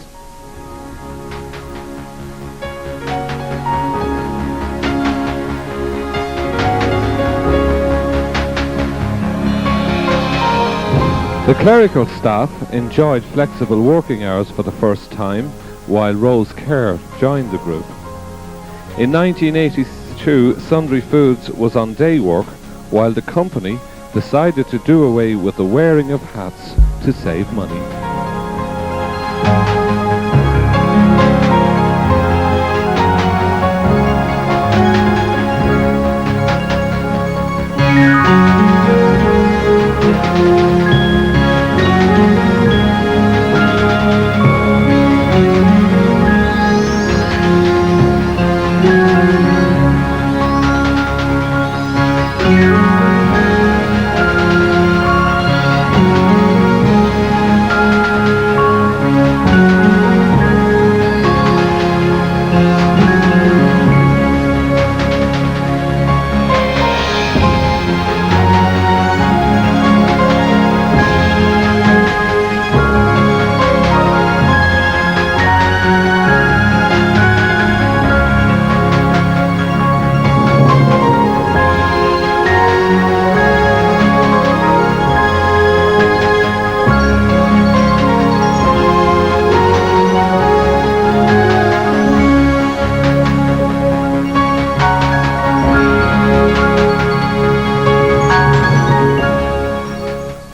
The clerical staff enjoyed flexible working hours for the first time, while Rose Kerr joined the group. In 1982, Sundry Foods was on day work, while the company decided to do away with the wearing of hats to save money.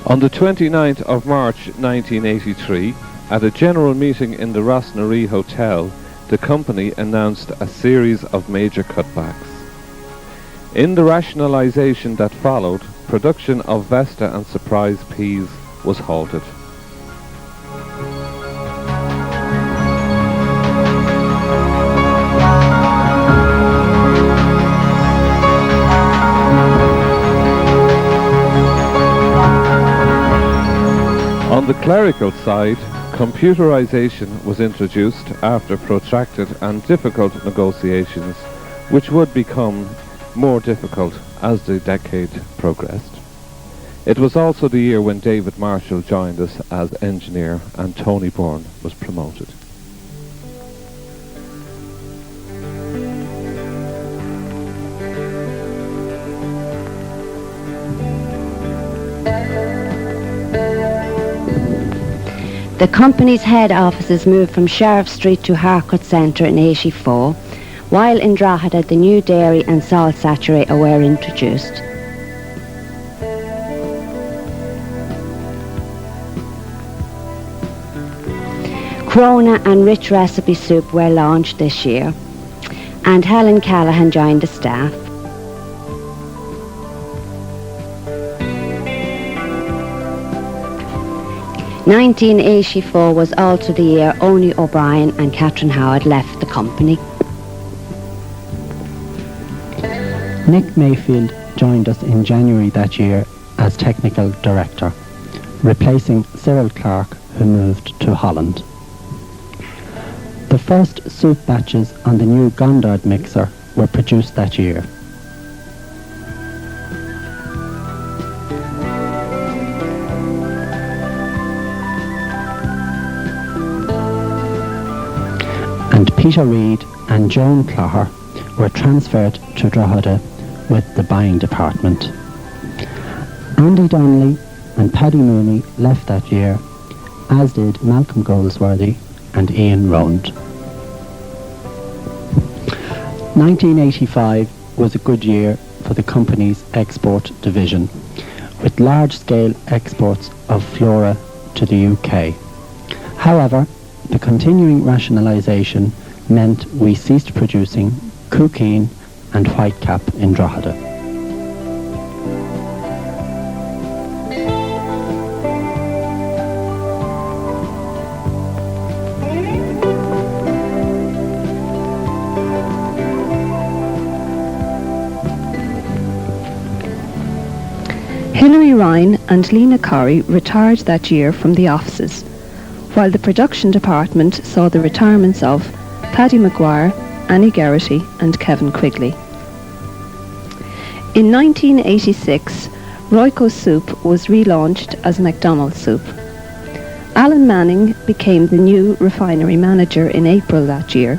On the 29th of March 1983, at a general meeting in the Rossnaree Hotel, the company announced a series of major cutbacks. In the rationalisation that followed, production of Vesta and Surprise peas was halted. On the clerical side, computerization was introduced after protracted and difficult negotiations, which would become more difficult as the decade progressed. It was also the year when David Marshall joined us as engineer and Tony Bourne was promoted. The company's head offices moved from Sheriff Street to Harcourt Centre in '84, while in Drogheda the new dairy and salt saturator were introduced. Corona and Rich Recipe Soup were launched this year, and Helen Callaghan joined the staff. '84 was also the year Only O'Brien and Catherine Howard left the company. Nick Mayfield joined us in January that year as technical director, replacing Cyril Clark, who moved to Holland. The first soup batches on the new Gondard mixer were produced that year. And Peter Reid and Joan Clogher were transferred to Drogheda with the buying department. Andy Donnelly and Paddy Mooney left that year, as did Malcolm Goldsworthy and Ian Rownd. 1985 was a good year for the company's export division, with large-scale exports of Flora to the UK. However, the continuing rationalisation meant we ceased producing Cookeen and Whitecap in Drogheda. Hilary Ryan and Lena Corrie retired that year from the offices, while the production department saw the retirements of Paddy Maguire, Annie Geraghty and Kevin Quigley. In 1986, Royco Soup was relaunched as McDonnell's Soup. Alan Manning became the new refinery manager in April that year,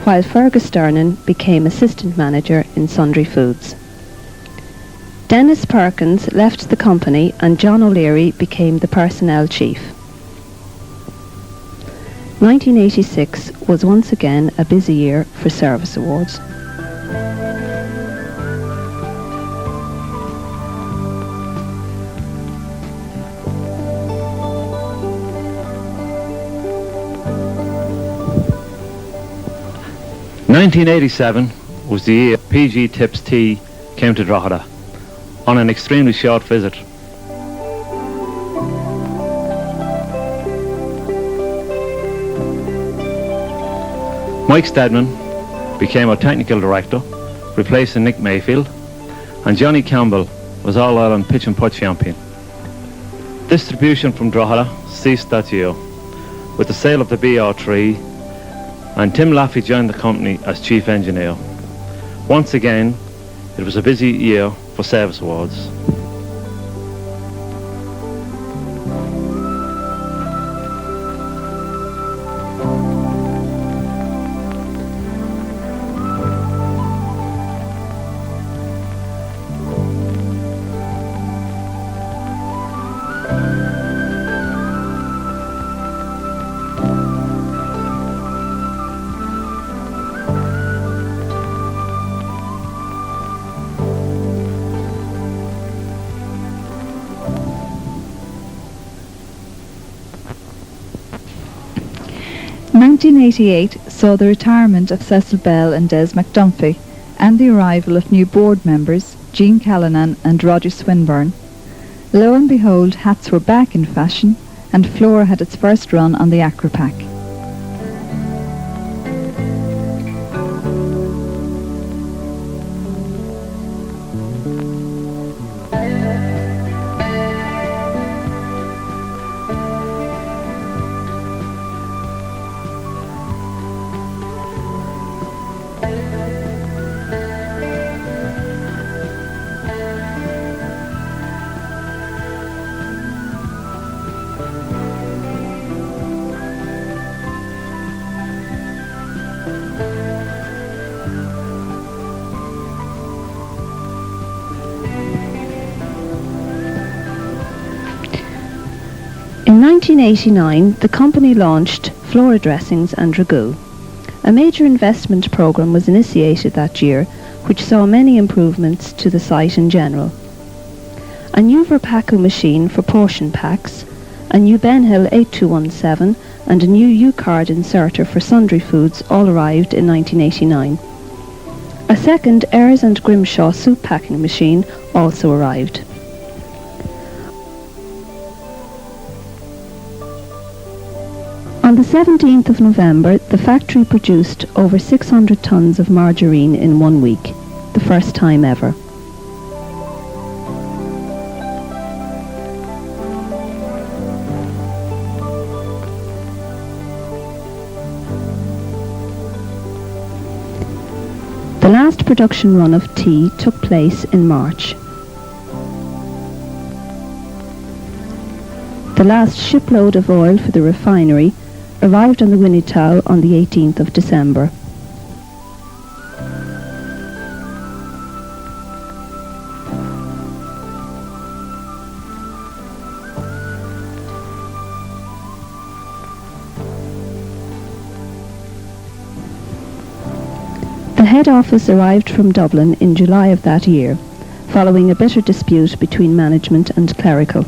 while Fergus Sternan became assistant manager in Sundry Foods. Dennis Perkins left the company and John O'Leary became the personnel chief. 1986 was once again a busy year for service awards. '87 was the year PG Tips Tea came to Drogheda on an extremely short visit. Mike Stedman became our technical director, replacing Nick Mayfield, and Johnny Campbell was All-Ireland pitch and putt champion. Distribution from Drogheda ceased that year with the sale of the BR3, and Tim Laffey joined the company as chief engineer. Once again, it was a busy year for service awards. 1988 saw the retirement of Cecil Bell and Des McDumphy and the arrival of new board members Jean Callanan and Roger Swinburne. Lo and behold, hats were back in fashion and Flora had its first run on the Acropack. In 1989, the company launched Flora Dressings and Ragu. A major investment programme was initiated that year, which saw many improvements to the site in general. A new Verpaco machine for portion packs, a new Ben Hill 8217 and a new U-card inserter for sundry foods all arrived in 1989. A second Ayres and Grimshaw soup packing machine also arrived. On the 17th of November, the factory produced over 600 tons of margarine in 1 week, the first time ever. The last production run of tea took place in March. The last shipload of oil for the refinery arrived on the Winnetow on the 18th of December. The head office arrived from Dublin in July of that year, following a bitter dispute between management and clerical.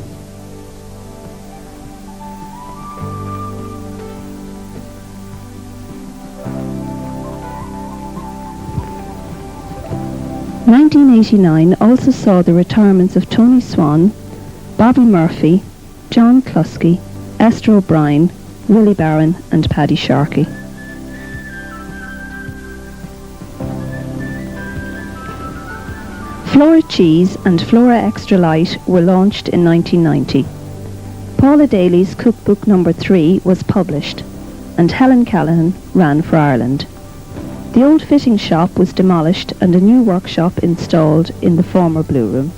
'89 also saw the retirements of Tony Swan, Bobby Murphy, John Clusky, Esther O'Brien, Willie Barron and Paddy Sharkey. Flora Cheese and Flora Extra Light were launched in 1990. Paula Daly's cookbook number 3 was published and Helen Callahan ran for Ireland. The old fitting shop was demolished and a new workshop installed in the former Blue Room.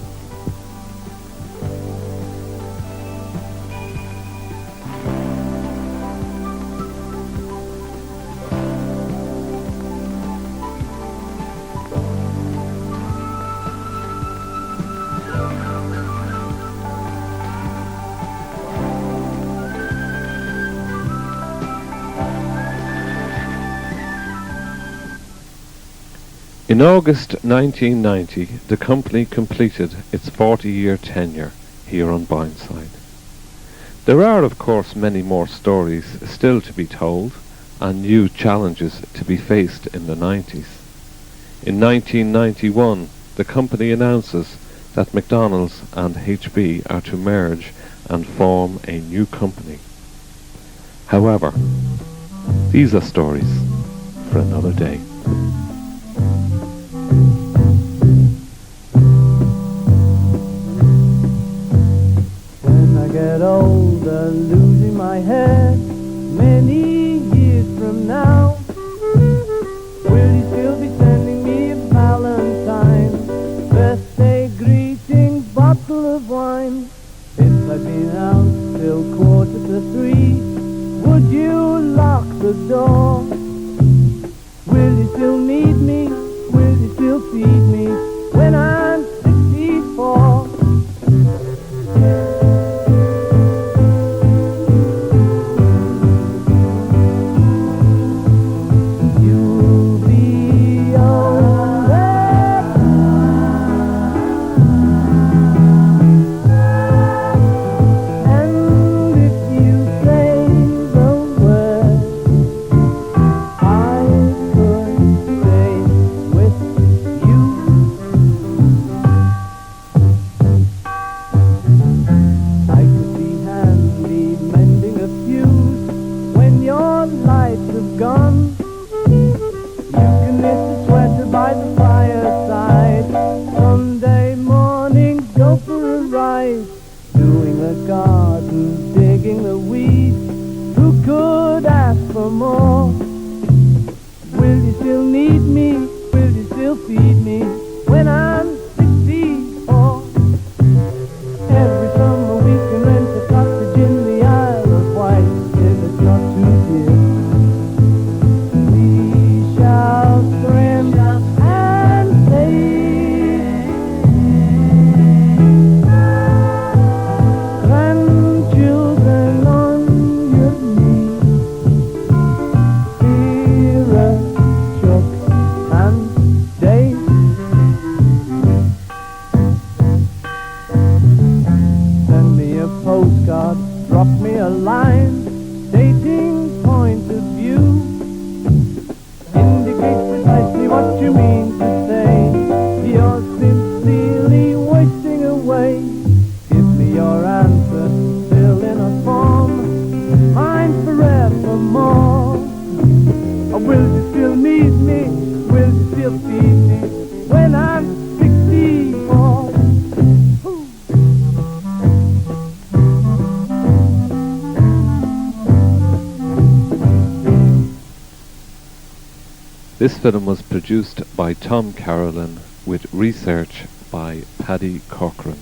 In August 1990, the company completed its 40-year tenure here on Boyneside. There are, of course, many more stories still to be told and new challenges to be faced in the 90s. In 1991, the company announces that McDonald's and HB are to merge and form a new company. However, these are stories for another day. When I get older, losing my head, many years from now, will you still be sending me a Valentine, birthday greeting, bottle of wine? If I've been out till 2:45, would you lock the door? Will you still need me? Will you still feed me when I'm 64? You'll be older, and if you say the word, doing the garden, digging the weeds. Who could ask for more? Will you still need me? Will you still feed me when I'm 64? Every summer we can rent a cottage in the Isle of Wight if it's not too dear. We shall swim and play. Grandchildren on your knee. Vera, Chuck and Dave. Send me a postcard, drop me a line, stating point of view. Indicate precisely what you mean to say. You're sincerely wasting away. Give me your answer, fill in a form, mine forevermore. Or will you still need me? Will you still feed me when I'm 64? This film was produced by Tom Carolan with research by Paddy Corcoran.